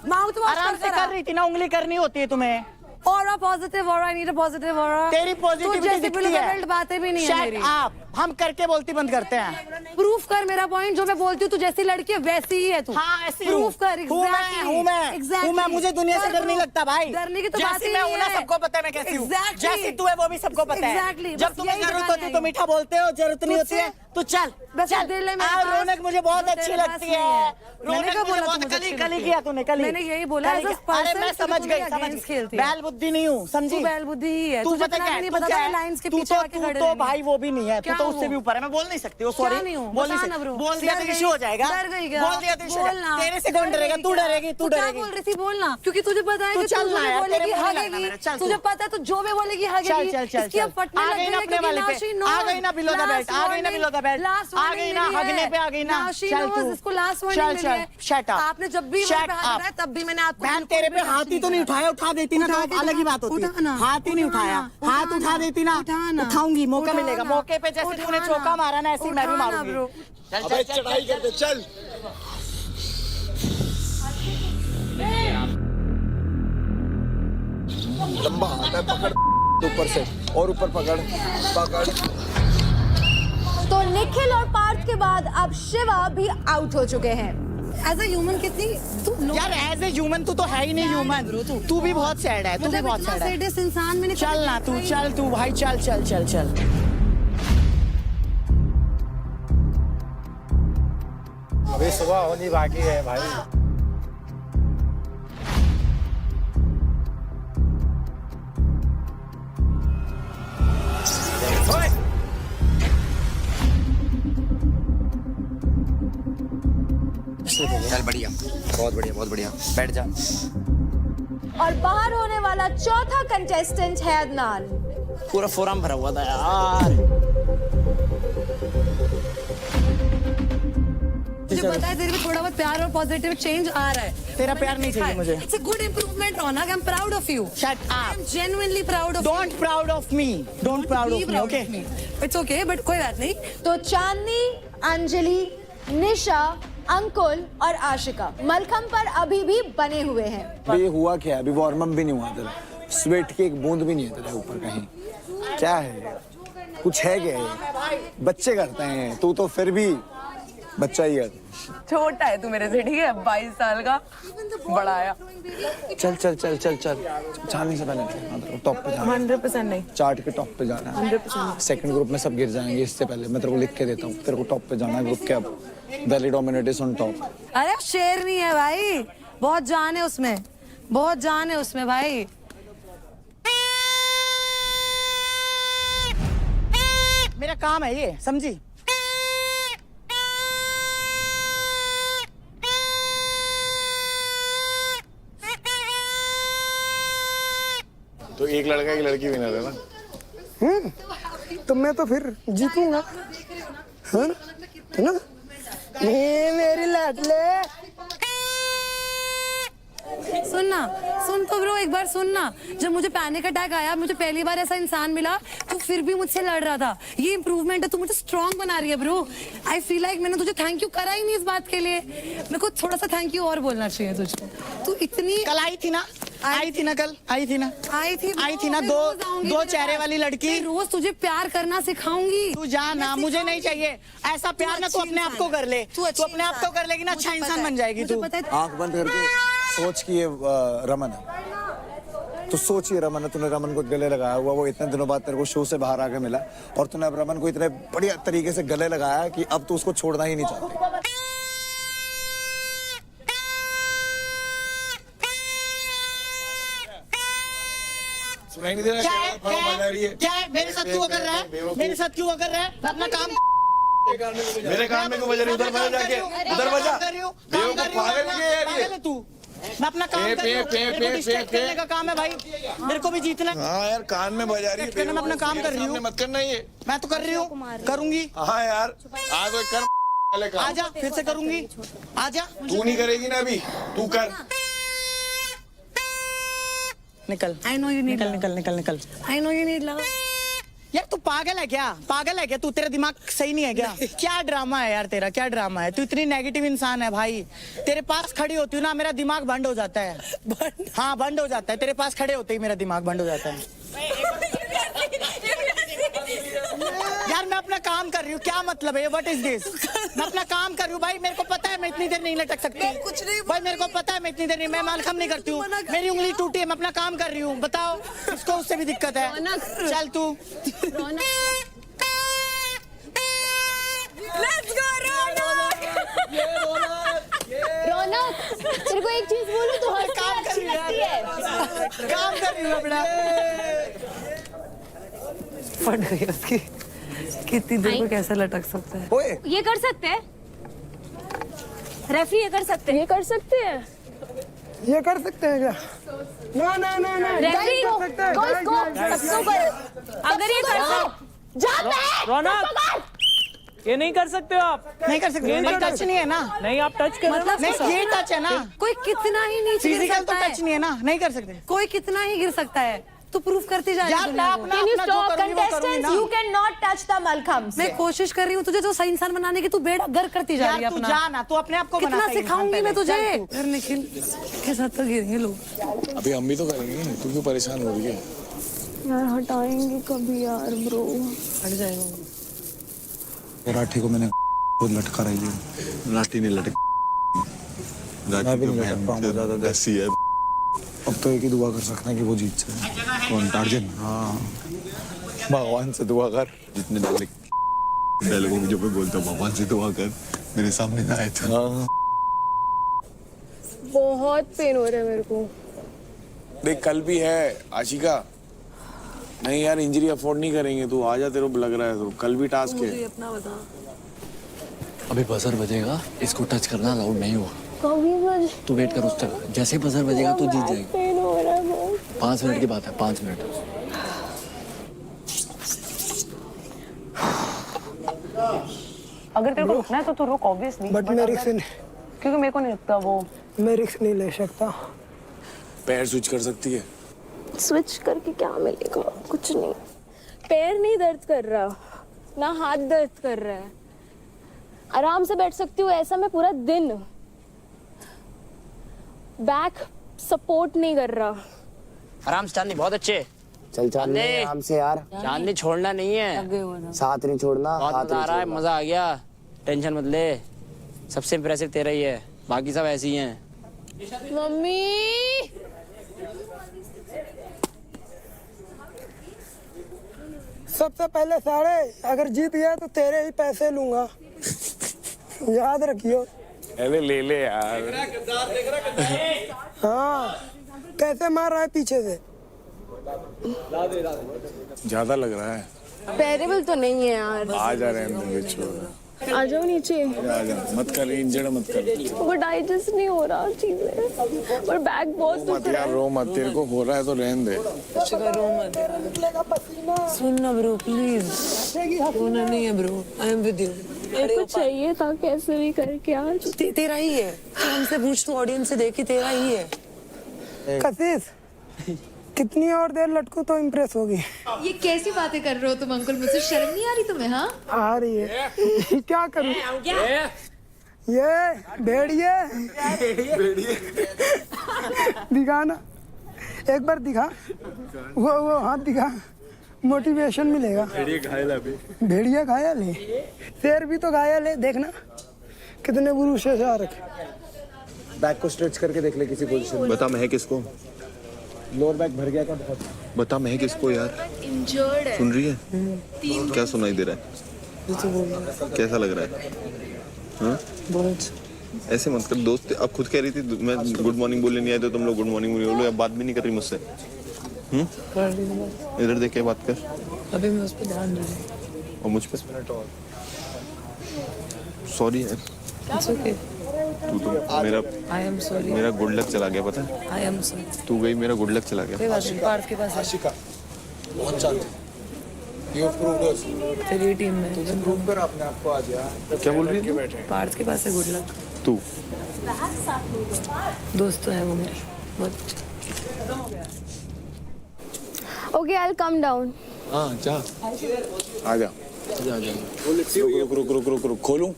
माउथ आराम से कर रही थी ना, उंगली करनी होती है तुम्हें। Aura positive aura, I need a positive aura. तेरी तू पॉजिटिविटी जैसी दिखती बिल्कुल है। adult बातें भी नहीं है Shut मेरी। up. हम करके बोलती बंद करते हैं। प्रूफ कर मेरा पॉइंट, जो मैं बोलती हूँ तू जैसी लड़की है वैसी ही है तू। हाँ ऐसी हूँ। प्रूफ कर। हूँ मैं, हूँ मैं, Exactly. हूँ मैं, मुझे दुनिया से कर डर नहीं proof। लगता भाई। डरने की तो बात जैसी ही मैं नहीं हूँ ना, है। सबको पता है मैं कैसी हूँ। Exactly. जैसी तू है वो भी सबको पता है। Exactly. जब बस तुम्हें यही जरूरत बताने होती है तो आई हूँ। मीठा बोलते हो, जरूरत नहीं होती है तो चल बस चल। दिल है मेरे और पास, रौनक मुझे बहुत जो अच्छी तेरे पास लगती नहीं है। है। मैंने रौनक क्या मुझे बोला बहुत तू मुझे कली अच्छी कली लगती किया है? तूने कली। मैंने यही बोला, कली as a किया। अरे person मैं से समझ तू गई मेरे समझ against खेलती है। बैल बुद्धि नहीं हूँ समझी। तू बैल बुद्धि ही है। तू तुझे पता इतना क्या भी है नहीं तू पता क्या था है? लाइंस के तू पीछे तो आके तू खड़े तो रहने। भाई वो भी नहीं है, तू क्या तो हूँ उससे वो? भी ऊपर है। मैं बोल नहीं सकती वो, क्या सॉरी नहीं हूँ? बोल नहीं बता ना सकती। bro। बोल दिया डर तो गई? इशू हो जाएगा। डर गई क्या? बोल दिया तो इशू हो बोलना। जाएगा। तेरे से कौन डर डरेगा? गई तू क्या? डरेगी, तू क्या डरेगी। बोल रही थी बोलना, क्योंकि तुझे पता है तू कि चल तू ना जो यार, बोलेगी तेरे मुंह नहीं लगना हगेगी। मेरा, चल तुझे तू। पता है तू जो भी बोलेगी चल हगेगी। चल चल इसकी अब चल। फटने आ लग गई ना है, अपने क्योंकि वाले now पे, she knows। आ गई ना बिलो द बेल्ट, आ गई ना बिलो द बेल्ट, Last आ warning गई ना मिली है। हगने पे, आ गई ना। Now she चल knows, तू। इसको last warning चल मिली चल है। Shut up. आपने जब भी Shut मेरे पे हाथ up। उठाया तब भी मैंने आपको बहन तेरे पे हाथ ही तो नहीं उठाया, उठा देती ना तो उठा के अलग ही दिखा। बात होती है। उठाना। हाथ ही नहीं उठाया, उठाना। हाथ उठा देती ना उठाना। उठाऊंगी, मौका उठाना। मिलेगा। मौके पे जैसे तूने उठाना। चौका मारा ना ऐसे ही मैं भी उठाना, मारूंगी। bro। चल चल चढ़ाई करते चल। लंबा हाथ है, पकड़ ऊपर से और ऊपर पकड़ पकड़। तो निखिल और पार्थ के बाद अब शिवा भी आउट हो चुके हैं। एज अ ह्यूमन कितनी तू यार एज ए ह्यूमन तू तो है ही नहीं ह्यूमन। तू भी बहुत सैड है, तू भी बहुत सैड है। सैडेस्ट इंसान मैंने चल ना तू, चल तू भाई, चल चल चल चल। अभी सुबह होनी बाकी है भाई। चल बढ़िया, बहुत बढ़िया बहुत बढ़िया, बैठ जा। और बाहर होने वाला चौथा कंटेस्टेंट है अदनान। पूरा फोरम भरा हुआ था यार। मुझे पता है तेरे में थोड़ा बहुत प्यार और पॉजिटिव चेंज आ रहा है। तेरा प्यार नहीं चाहिए मुझे। It's a good improvement Raunak, I am proud of you. Shut I up. Am genuinely proud of Don't proud of me. Don't proud of me, okay? It's okay, but कोई बात नहीं। तो चांदनी, अंजलि, निशा, अंकुल और आशिका मलखम पर अभी भी बने हुए हैं। अभी हुआ क्या है? अभी वार्म अप भी नहीं हुआ तेरा, स्वेट की एक बूंद भी नहीं है तेरे ऊपर कहीं। क्या है? कुछ है क्या ये? बच्चे करते हैं, तू तो फिर भी बच्चा ही है। छोटा है तू मेरे से, ठीक है? 22 साल का बड़ा आया। चल चल चल चल चल, चांदनी से पहले टॉप पे जाना है। 100% नहीं। चार्ट के टॉप पे जाना है। 100%। सेकंड ग्रुप में सब गिर जाएंगे, इससे पहले मैं तेरे को लिख के देता हूँ। तेरे को टॉप पे जाना है ग्रुप के। अब valley dominate is on top. अरे शेर नहीं है भाई, बहुत जान है उसमें, बहुत जान है उसमें भाई। मेरा काम है ये, समझी? तो एक लड़का एक लड़की विनर है ना। तो मैं तो फिर जीतूंगा, है ना? ये मेरी लाडले। सुनना, सुन तो ब्रो, एक बार सुनना। जब मुझे पैनिक अटैक आया, मुझे पहली बार ऐसा इंसान मिला तो फिर भी मुझसे लड़ रहा था। ये इंप्रूवमेंट है, तू मुझे स्ट्रांग बना रही है ब्रो। आई फील लाइक मैंने तुझे थैंक यू करा ही नहीं इस बात के लिए। मेरे को थोड़ा सा थैंक यू और बोलना चाहिए तुझको। तू इतनी कल आई थी ना, आई थी ना, कल आई थी ना, आई थी ना। मैं दो रोज आऊंगी दो तेरे चेहरे पास। वाली लड़की। मैं रोज तुझे प्यार करना सिखाऊंगी। तू जा ना, मुझे नहीं चाहिए ऐसा प्यार ना। तू अपने आप को कर ले, तू अपने आप को कर लेगी ना, अच्छा इंसान बन जाएगी तू। आंख बंद करके सोच कि ये रमन है। तो सोच ये रमन है, तूने रमन को गले लगाया हुआ, वो इतने दिनों बाद तेरे को शो से बाहर आके मिला और तूने अब रमन को इतने बढ़िया तरीके से गले लगाया कि अब तू उसको छोड़ना ही नहीं चाहती। सुनाई नहीं दे रहा? क्या है? मेरे साथ क्यों कर रहा है? मेरे साथ क्यों कर रहा है? अपना काम। मेरे कान में क्यों बजा रही? उधर बजा जाके, उधर बजा। बेवकूफ पागल है यार ये। पागल है तू। मैं अपना काम कर रही हूँ, मेरे को डिस्ट्रैक्ट करने का काम है भाई। मेरे को भी जीतना है। हाँ यार, कान में बजा रही है। मैं अपना काम कर रही हूँ। मत करना ये। मैं तो कर रही हूँ, करूंगी। हाँ यार, आज वो कर वाले काम। आजा, फिर से करूंगी। आजा। तू नहीं करेगी ना अभी, तू कर। निकल। I know you need निकल love. निकल निकल निकल। I know you need love. यार तू पागल है क्या? पागल है क्या तू? तेरा दिमाग सही नहीं है क्या? क्या ड्रामा है यार तेरा? क्या ड्रामा है? तू इतनी नेगेटिव इंसान है भाई। तेरे पास खड़ी होती हूँ ना मेरा दिमाग बंद हो जाता है। हाँ बंद हो जाता है। तेरे पास खड़े होते ही मेरा दिमाग बंद हो जाता है। यार मैं अपना काम कर रही हूँ, क्या मतलब है? What is this? मैं अपना काम कर रही हूँ भाई, मेरे को पता है मैं इतनी देर नहीं लटक सकती। कुछ नहीं भाई मेरे को पता है मैं इतनी देर नहीं, मैं मालखम नहीं करती हूँ। मेरी उंगली टूटी है, मैं अपना काम कर रही हूँ। बताओ इसको उससे भी दिक्कत है। चल तू। रौनक, तेरे को एक चीज बोलूं, तू हर काम कर रही है यार, काम कर रही हूँ अपना। फट गई उसकी। कितनी देर में कैसे लटक सकता है? ओए ये कर सकते हैं रेफरी, ये कर सकते हैं, ये कर सकते हैं ये कर सकते हैं क्या? ना ना ना ना रेफरी कर सकते हैं, को guys, इसको guys, guys, सबको कर, अगर ये कर सकते जा बैठ रौनक, ये नहीं कर सकते हो आप। नहीं कर सकते, भाई टच नहीं है ना। नहीं आप टच कर मतलब नहीं ये टच है ना, कोई कितना ही नीचे गिर फिजिकल तो सकता है। टच नहीं है ना, नहीं कर सकते। कोई कितना ही गिर सकता है, तू प्रूफ करती जा रही है यार मैं दुनिया को। अपना Can you अपना जो stop करूंगी वो करूंगी contestants? ना। You cannot touch the malkhams. मैं कोशिश कर रही हूँ तुझे जो सही इंसान बनाने की, तू बेड़ा गर करती जा रही है यार तू अपना। जा ना, तू अपने आप को बना कितना सही इंसान सिखाऊंगी मैं पहले। तुझे। चल तू। यार निखिल के साथ तो गिरेंगे लोग। अभी हम भी तो करेंगे, तू क्यों परेशान हो रही है? यार हटाएंगे कभी यार ब्रो। हट जाएगा। राठी को मैंने खुद लटका रही है। लाठी नहीं लटक, मैं भी नहीं लटक पाऊंगा ज्यादा देर। ऐसी है। अब तो एक ही दुआ कर सकते हैं कि वो जीत जाए। कौन? टार्जन? हाँ भगवान से दुआ कर। जितने डायलॉगों की जो मैं बोलता हूँ, भगवान से दुआ कर मेरे सामने ना आए तो। हाँ बहुत पेन हो रहा है मेरे को। देख कल भी है आशिका। नहीं यार इंजरी अफोर्ड नहीं करेंगे, तू आजा, तेरे को लग रहा है तो कल भी टास्क है। अपना बता। अभी बजर बजेगा, इसको टच करना अलाउड नहीं हुआ। कभी बज तू वेट कर उस तक, जैसे ही बजर बजेगा तो जीत जाएगा। पेन हो रहा है बहुत। 5 मिनट की बात है, 5 मिनट। अगर तेरे को रुकना है तो तू रुक ऑब्वियसली, बट मैं रिस्क क्योंकि मेरे को नहीं लगता वो मैं रिस्क नहीं ले सकता। पैर स्विच कर सकती है। स्विच करके क्या मिलेगा? कुछ नहीं। पैर नहीं दर्द कर रहा, ना हाथ दर्द कर रहा है। आराम से बैठ सकती हूँ ऐसा मैं पूरा दिन। बैक सपोर्ट नहीं कर रहा। आराम से चांदनी, बहुत अच्छे। चल चांदनी आराम से यार, चांदनी छोड़ना नहीं है, साथ नहीं छोड़ना, बहुत हाथ मजा नहीं आ रहा है, छोड़ना। मजा आ गया। टेंशन मत ले, सबसे इंप्रेसिव तेरा ही है, बाकी सब ऐसी ही हैं। मम्मी सबसे पहले साढ़े, अगर जीत गया तो तेरे ही पैसे लूंगा, याद रखियो। अरे ले ले यार। हाँ कैसे मार रहा है पीछे से? ज्यादा लग रहा है। पेरेबल तो नहीं है यार। आ जा रहे हैं छोड़। आ जाओ नीचे। आ जा, मत कर, इंजर्ड मत कर। वो डाइजेस्ट नहीं हो रहा चीजें, और बैक बहुत दुख मत रहा यार है। रो मत, तेरे को हो रहा है तो रहने दे। रो मत। सुन ना ब्रो प्लीज, रोना नहीं है bro, I am with you. मेरे को चाहिए था कैसे भी करके आज। तेरा ही है, तू हमसे पूछ, तू ऑडियंस से देखी, तेरा ही है। कशिश कितनी और देर लटकूं तो इम्प्रेस होगी? ये कैसी बातें कर रहे हो तुम अंकल? मुझसे शर्म नहीं आ रही तुम्हें? हाँ आ रही है। क्या करूं? ये भेड़िए दिखा ना, एक बार दिखा, वो हाथ दिखा, मोटिवेशन मिलेगा। भेड़िया घायल है। भेड़िया घायल है, शेर भी तो घायल है, देखना कितने बुरे से आ रखे। बैक को स्ट्रेच करके देख ले किसी पोजीशन में। बता मैं किसको? लोअर बैक भर गया क्या बहुत? बता मैं किसको यार? इंजर्ड है। सुन रही है? क्या सुनाई दे रहा है? कैसा लग रहा है? हाँ? ऐसे मत कर दोस्त, अब खुद कह रही थी मैं गुड मॉर्निंग बोलने नहीं आए तो तुम लोग गुड मॉर्निंग बोलो, अब बात भी नहीं कर रही मुझसे। इधर देख के बात कर। अभी मैं उस पर ध्यान दे रही हूँ। और मुझ पे सॉरी यार। It's okay. तू तो मेरा I am sorry. मेरा गुड लक चला गया, पता है? I am sorry. तू गई, मेरा गुड लक चला कोई गया। बात नहीं, पार्थ के पास है। आशिका बहुत चाहती। यू प्रूव्ड अस। तेरी टीम में तुम प्रूव कर अपने आप को आज यार। क्या बोल रही है? बैठे पार्थ के पास है, गुड लक। तू दोस्त तो है वो मेरे बहुत। Okay, I'll come down. हाँ जा आ जा रुक खोलूं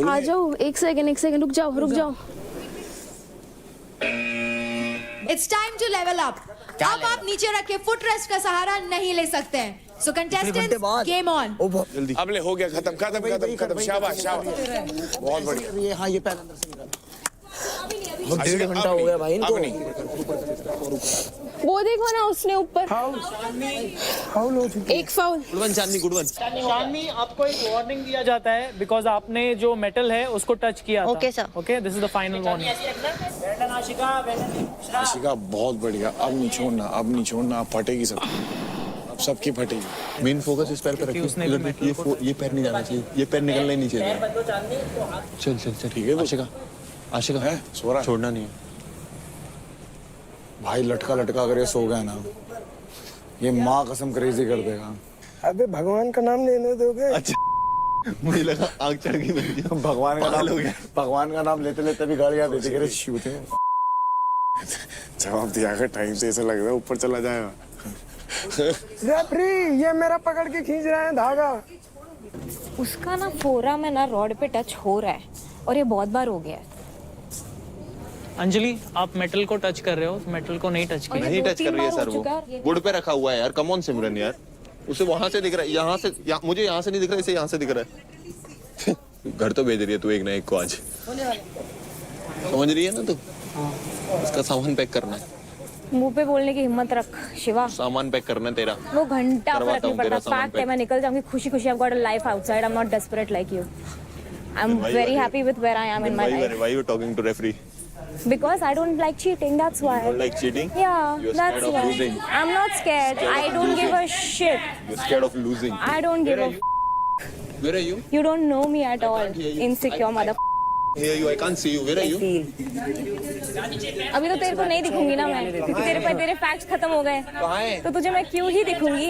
आ जाओ, एक सेकंड, रुक जाओ। It's time to level up. अब आप नीचे रखे फुट रेस्ट का सहारा नहीं ले सकते हैं। सो कंटेस्टेंट्स, गेम ऑन। जल्दी अब ले हो गया खत्म शाबाश बहुत बढ़िया। हाँ ये पैर अंदर से निकाल। बहुत 1.5 घंटा हो गया भाई इनको। वो देखो ना, उसने ऊपर फाउल हो चुकी है। एक फाउल। शामी, आपको एक वार्निंग दिया जाता है बिकॉज आपने जो मेटल है उसको टच किया था। Okay sir. Okay, this is the final warning. Ashika बहुत बढ़िया। अब नहीं छोड़ना, अब फटेगी सब, अब सबकी फटेगी। मेन फोकस इस पैर पे रखिए। ये पैर नहीं जाना चाहिए, ये पैर निकलना ही नहीं चाहिए। चल ठीक है। आशिका है सो रहा है। छोड़ना नहीं है भाई, लटका कर ये सो गया ना, ये माँ कसम क्रेजी कर देगा। अबे भगवान का नाम लेने दोगे? अच्छा मुझे लगा आग चढ़ गई मेरी। भगवान का नाम लेते लेते भी गाड़ियां देते करे शिव थे। जवाब दिया कर टाइम से, ऐसा लग रहा है ऊपर चला जाएगा। रेफरी, ये मेरा पकड़ के खींच रहा है धागा। उसका ना फोरा में ना रॉड पे टच हो रहा है और ये बहुत बार हो गया है। अंजलि, आप मेटल को टच कर रहे हो, मेटल को नहीं टच किया। नहीं टच कर रही है सर, वो वुड पे रखा हुआ है यार। कम ऑन सिमरन यार, उसे वहां से दिख रहा है, यहाँ से मुझे यहाँ से नहीं दिख रहा है, इसे यहाँ से दिख रहा है। घर तो भेज रही है तू एक ना एक को आज, समझ रही है ना तू? उसका सामान पैक करना है। मुंह पे बोलने की हिम्मत रख शिवा। सामान पैक करना है तेरा। वो घंटा पर करवाता रखनी हूँ तेरा पड़ता। सामान फैक्ट है, मैं निकल जाऊंगी खुशी खुशी। I've got a life outside. I'm not desperate like you. I'm very happy with where I am in my life. Why you talking to referee? Because I don't like cheating. That's why. You don't like cheating? Yeah, You're that's scared of why. losing. I'm not scared. I don't give a shit. You're scared of losing. I don't give a. Where are you? You don't know me at all. Insecure mother. Here you. I can't see you. Where are you? अभी तो तेरे को नहीं दिखूंगी ना मैं, क्योंकि तेरे फैक्ट्स खत्म हो गए। कहाँ है? तो तुझे मैं क्यों ही दिखूंगी?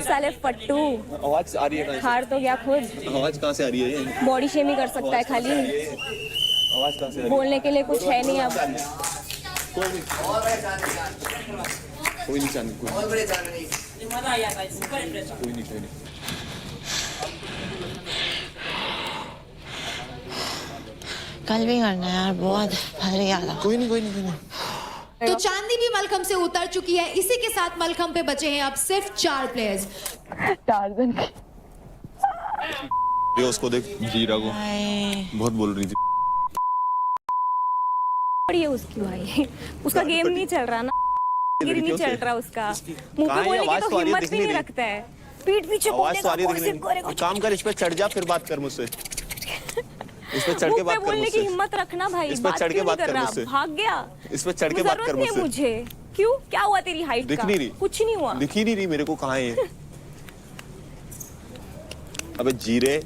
साले फट्टू। आवाज आ रही है कहाँ हार तो गया खुद। से? आवाज कहाँ से आ रही है ये? बॉडी शेमिंग कर सकता है खाली, आवाज कहाँ से आ रही है? बोलने के लिए कुछ है नहीं अब। कोई नहीं चांदी, कोई नहीं। कल भी करना है यार, बहुत भारी आ रहा। कोई नहीं। तो चांदी भी मलखम से उतर चुकी है। इसी के साथ मलखम पे बचे हैं अब सिर्फ 4 प्लेयर्स। ये उसको देख, जीरा को बहुत बोल रही थी। और ये उसकी भाई, उसका गेम नहीं चल रहा ना, नहीं चल रहा उसका। मुंह पे बोलने की तो हिम्मत भी नहीं रखता है, पीठ पीछे बोलने का। काम कर, इस पे चढ़ जा, फिर बात कर मुझसे। इस पे चढ़ के बात कर बोलने की मुझसे। हिम्मत रखना भाई। इस पे चढ़ के बात कर मुझसे। भाग गया। इस पे चढ़ के बात कर मुझसे। मुझे क्यों, क्या हुआ तेरी हाइट दिख का? नहीं रही। कुछ नहीं हुआ। दिख ही नहीं रही मेरे को, कहाँ है ये? अबे जीरे।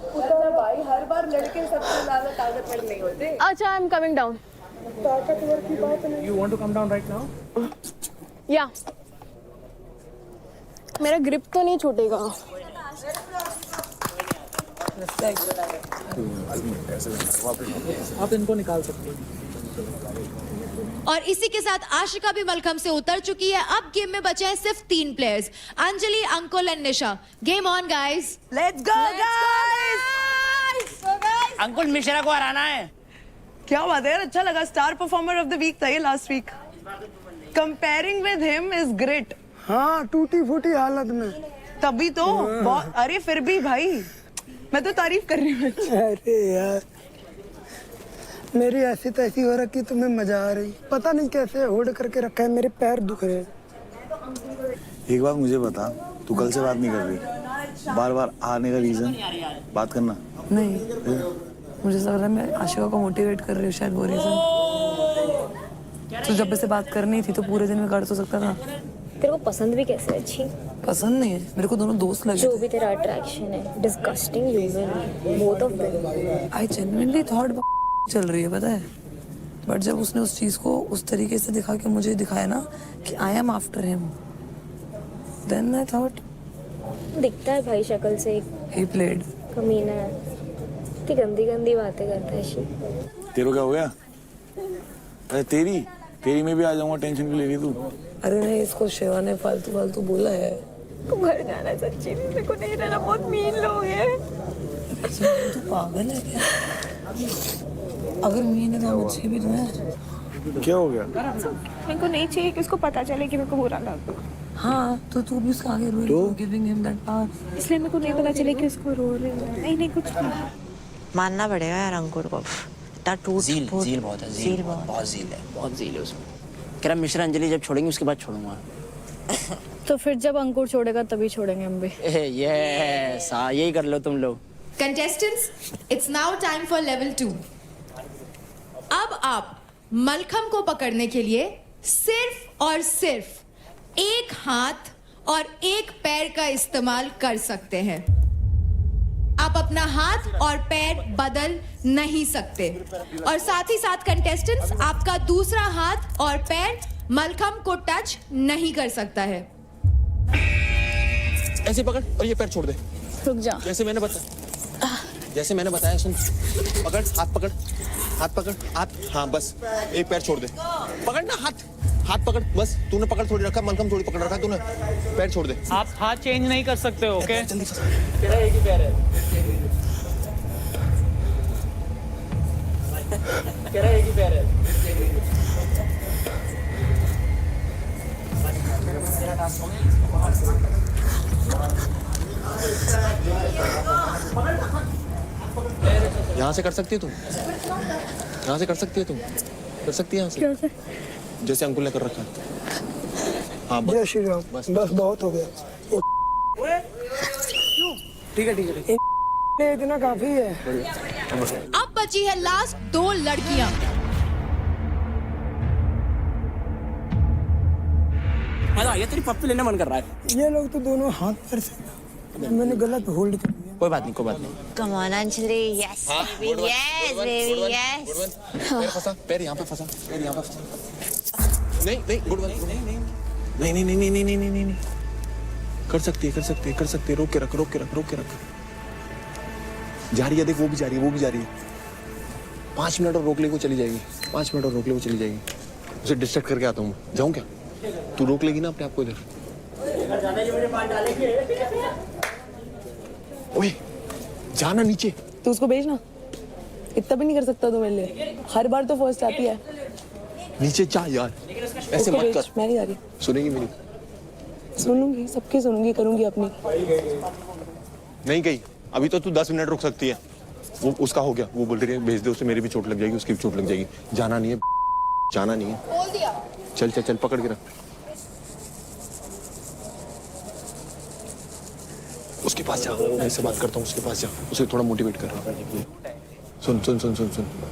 भाई हर बार लड़के सबसे ज्यादा ताकतवर नहीं होते। अच्छा, आई एम कमिंग डाउन। ताकतवर की बात नहीं। You want to come down right now? या मेरा ग्रिप तो नहीं छूटेगा। आप इनको निकाल सकते हो। और इसी के साथ आशिका भी मलखम से उतर चुकी है। अब गेम में बचे हैं सिर्फ 3 players, Anjali, Ankul and Nisha. Game on guys. Let's go guys. Ankul Mishra को हराना है। क्या बात है यार, अच्छा लगा। Star performer of the week था ये last week. Comparing with him is great. हाँ, टूटी फूटी हालत में। तभी तो अरे फिर भी भाई मैं तो तारीफ कर रही हूँ। अरे यार, मेरी ऐसी तैसी हो रखी, तुम्हें मजा आ रही। पता नहीं कैसे होल्ड करके रखा है, मेरे पैर दुख रहे। एक बात मुझे बता, तू कल से बात नहीं कर रही, बार बार आने का रीजन बात करना नहीं, मुझे लग रहा है मैं आशिका को मोटिवेट कर रही हूँ, शायद वो रीजन। तो जब से बात करनी थी तो पूरे दिन में कर तो सकता था। तेरे को पसंद भी कैसे अच्छी? पसंद नहीं है मेरे को, दोनों दोस्त लगे। जो भी तेरा अट्रैक्शन है, disgusting human, both of them. I genuinely thought चल रही है, पता है। बट जब उसने उस चीज को उस तरीके से दिखा के मुझे दिखाया ना कि I am after him, then I thought. दिखता है भाई शक्ल से ही प्लेड। कमीना है, इतनी गंदी गंदी बातें करता है शी। तेरे को क्या हो गया? अरे तेरी तेरी में भी आ जाऊंगा, टेंशन क्यों ले रही तू? अरे नहीं, इसको शिवा ने फालतू फालतू बोला है। तू घर जाना है सच्ची में, मेरे को नहीं रहना, बहुत मीन लोग हैं। तू पागल है क्या? अगर मीन है तो मुझसे भी तो है। क्या हो गया? मेरे को नहीं चाहिए कि उसको पता चले कि मेरे को बुरा लगा। हाँ तो तू भी उसका आगे रो रही है, गिविंग हिम दैट पावर। इसलिए मेरे को नहीं पता चले कि उसको रो रही हूँ। नहीं कुछ नहीं। मानना पड़ेगा यार अंकुर को। जील बहुत है, जील बहुत जील है उसमें। कह रहा मिश्रा अंजलि जब छोड़ेंगे उसके बाद छोड़ूंगा। तो फिर जब अंकुर छोड़ेगा तभी छोड़ेंगे हम भी। यस, हाँ यही कर लो तुम लोग। Contestants, it's now time for level 2. अब आप मलखम को पकड़ने के लिए सिर्फ और सिर्फ एक हाथ और एक पैर का इस्तेमाल कर सकते हैं। आप अपना हाथ और पैर बदल नहीं सकते और साथ ही साथ कंटेस्टेंट्स आपका दूसरा हाथ और पैर मलखम को टच नहीं कर सकता है। ऐसे पकड़ और ये पैर छोड़ दे। रुक जा। जैसे मैंने बताया सुन। पकड़, हाथ पकड़, हाँ बस एक पैर छोड़ दे। पकड़ ना, हाथ पकड़ बस। तूने पकड़ थोड़ी रखा, मलखम थोड़ी पकड़ रखा तूने। पैर छोड़ दे। आप हाथ चेंज नहीं कर सकते हो, ओके? जल्दी से। तेरा एक ही पैर है। तेरा एक ही पैर है। यहाँ से कर सकती है तुम? यहाँ से कर सकती है तुम? कर सकती है यहाँ से? कैसे? जैसे अंकुल ने कर रखा। हाँ जय श्री राम। बस बहुत हो गया। ठीक है। इतना काफी है। अब बची है लास्ट 2 लड़कियां। ये तेरी पप्पी लेने मन कर रहा है। ये लोग तो दोनों हाथ पैर से मैंने गलत होल्ड कर दिया। कोई बात नहीं। Come on Anjali, yes baby, yes baby, yes. पैर फंसा, पैर यहाँ पे फंसा। नहीं, गुड वन। नहीं। कर सकती है। रोक के रख। जा रही है, देख वो भी जा रही है। 5 मिनट और रोक ले, वो चली जाएगी। उसे डिस्ट्रैक्ट करके आता हूँ। जाऊँ क्या? तू रोक लेगी ना अपने आप को इधर। ओए, जाना नीचे। तो उसको भेजना। इतना भी नहीं कर सकता तो मेरे लिए। हर बार तो फर्स्ट आती है। नीचे जा यार, ऐसे मत कर। मैं नहीं जा रही। सुनेगी मेरी? सुनूंगी, सबकी सुनूंगी, करूंगी अपनी। नहीं गई अभी तो तू 10 मिनट रुक सकती है। वो उसका हो गया, वो बोल रही है भेज दे उसे, मेरी भी चोट लग जाएगी, उसकी भी चोट लग जाएगी। जाना नहीं है। बोल दिया। चल पकड़ के रख। उसके पास जा, मैं इससे बात करता हूँ। उसके पास जा, उसे थोड़ा मोटिवेट कर रहा हूँ।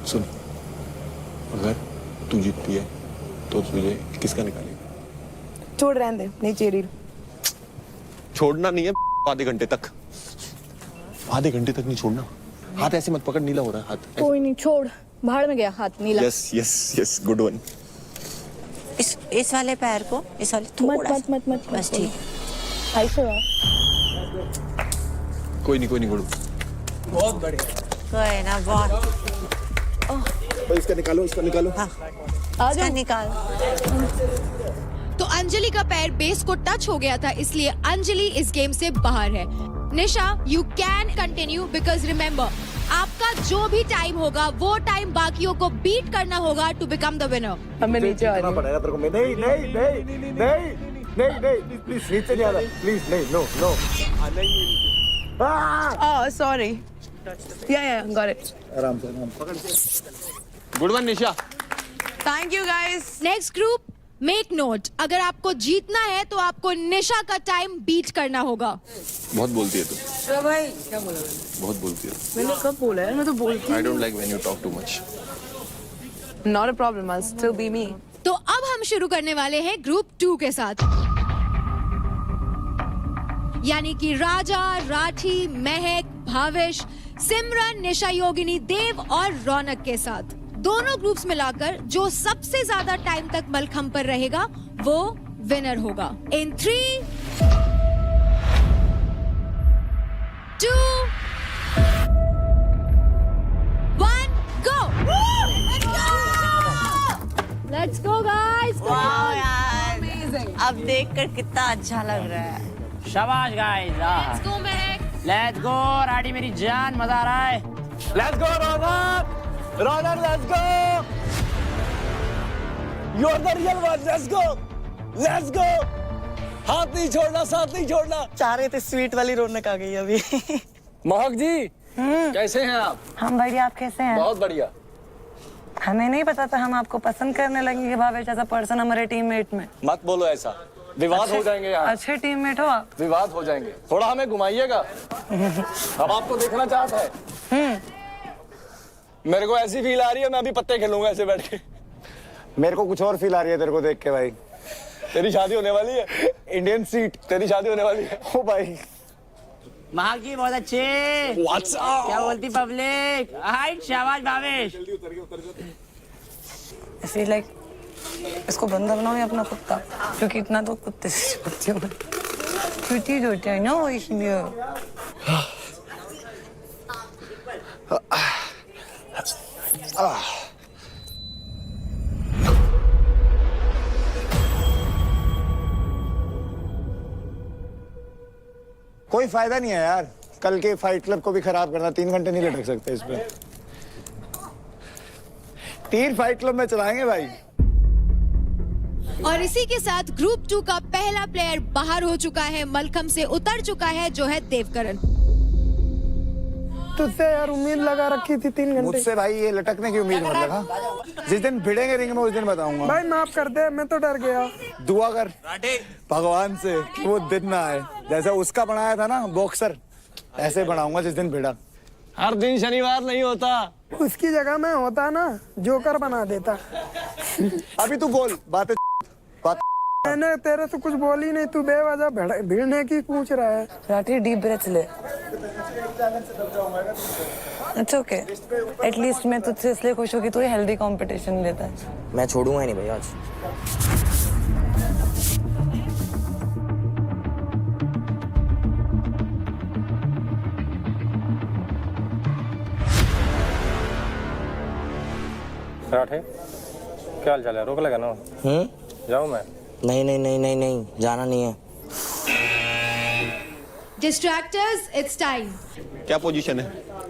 सुन। अगर तू जीतती है तो तुझे किसका निकालेगा? छोड़ रहने दे, नहीं चाहिए। छोड़ना नहीं है आधे घंटे तक नहीं छोड़ना। हाथ ऐसे मत पकड़, नीला हो रहा है हाथ। कोई नहीं, छोड़। बाहर में गया हाथ नीला। Yes, good one. इस वाले पैर को, इस वाले थोड़ा मत बस ठीक। ऐसे हुआ। कोई नहीं गुड। बहुत बढ़िया। कोई ना, बहुत। इसका निकालो। हाँ, इसका निकाल। तो अंजलि का पैर बेस को टच हो गया था, इसलिए अंजलि इस गेम से बाहर है। Nisha, you can continue because remember, आपका जो भी टाइम होगा वो टाइम बाकियों को बीट करना होगा टू बिकम द विनर। हमें नीचे आ रही पड़ेगा तेरे को। नहीं, प्लीज नीचे नहीं आना, प्लीज नहीं, no. Oh, sorry. Yeah, got it. आराम से। Good one Nisha. Thank you, guys. Next group, make note, अगर आपको जीतना है तो आपको निशा का टाइम बीट करना होगा। बहुत बोलती है तू। तो भाई क्या बोला? बहुत बोलती है। मैंने कब बोला है? मैं तो बोलती I don't like when you talk too much. Not a problem. I'll still be me. तो अब हम शुरू करने वाले हैं ग्रुप 2 के साथ, यानी कि राजा, राठी, महक, भावेश, सिमरन, निशा योगिनी, देव और रौनक के साथ। दोनों ग्रुप्स मिलाकर जो सबसे ज्यादा टाइम तक मलखम पर रहेगा वो विनर होगा। इन 3, 2, 1, go! Let's go guys! अब देखकर कितना अच्छा लग रहा है। शाबाश guys, let's go Mahak, let's go राडी मेरी जान, मजा आ रहा है। Let's go Raunak, Raunak let's go, you are the real one, let's go, let's go, हाथ नहीं छोड़ना, साथ नहीं छोड़ना। चाह रहे थे स्वीट वाली रौनक आ गई अभी। महक जी कैसे हैं आप? हम बढ़िया, आप कैसे हैं? बहुत बढ़िया। हमें नहीं पता था हम आपको पसंद करने लगेंगे भावेश ऐसा पर्सन हमारे टीममेट में। मत बोलो ऐसा, विवाद हो जाएंगे यहाँ। अच्छे टीममेट हो आप। विवाद हो जाएंगे, थोड़ा हमें घुमाइएगा। अब आपको देखना चाहता है। मेरे को ऐसी फील आ रही है मैं अभी पत्ते खेलूंगा ऐसे बैठ के। मेरे को कुछ और फील आ रही है तेरे को देख के भाई। तेरी शादी होने वाली है, इंडियन सीट, तेरी शादी होने वाली है। ओ भाई महक जी बहुत अच्छे। What's up? क्या बोलती पब्लिक? हाइट, शाबाश भावेश। I feel like इसको बंदा बनाओ या अपना कुत्ता, क्योंकि इतना तो कुत्ते से छोटे हो, छोटी छोटे है ना वो इसलिए। कोई फायदा नहीं है यार, कल के फाइट क्लब को भी खराब करना। 3 घंटे नहीं लटक सकते इस पे। 3 फाइट क्लब में चलाएंगे भाई। और इसी के साथ ग्रुप 2 का पहला प्लेयर बाहर हो चुका है, मलखम से उतर चुका है, जो है देवकरण। तुझसे यार उम्मीद लगा रखी थी 3 घंटे। मुझसे भाई ये लटकने की उम्मीद मत लगा। जिस दिन भिड़ेंगे रिंग में उस दिन बताऊंगा। भाई माफ कर दे, मैं तो डर गया। दुआ कर भगवान से कि वो दिन ना आए, जैसा उसका बनाया था ना बॉक्सर, ऐसे बनाऊंगा जिस दिन भिड़ा। हर दिन शनिवार नहीं होता। उसकी जगह में होता ना जोकर बना देता। अभी तू बोल बातें बात। मैंने तेरे से कुछ बोली नहीं, तू बेवजह भिड़ने की पूछ रहा है। राठी डीप ब्रेथ ले। इट्स ओके, एटलीस्ट मैं तुझसे इसलिए खुश हूँ कि तू हेल्दी कंपटीशन देता है। मैं छोड़ूंगा ही नहीं भाई आज। राठे क्या हाल चाल है? रोक लगा ना? जाऊँ मैं? नहीं नहीं नहीं नहीं नहीं, जाना नहीं है। डिस्ट्रैक्टर्स, इट्स टाइम। क्या पोजीशन है?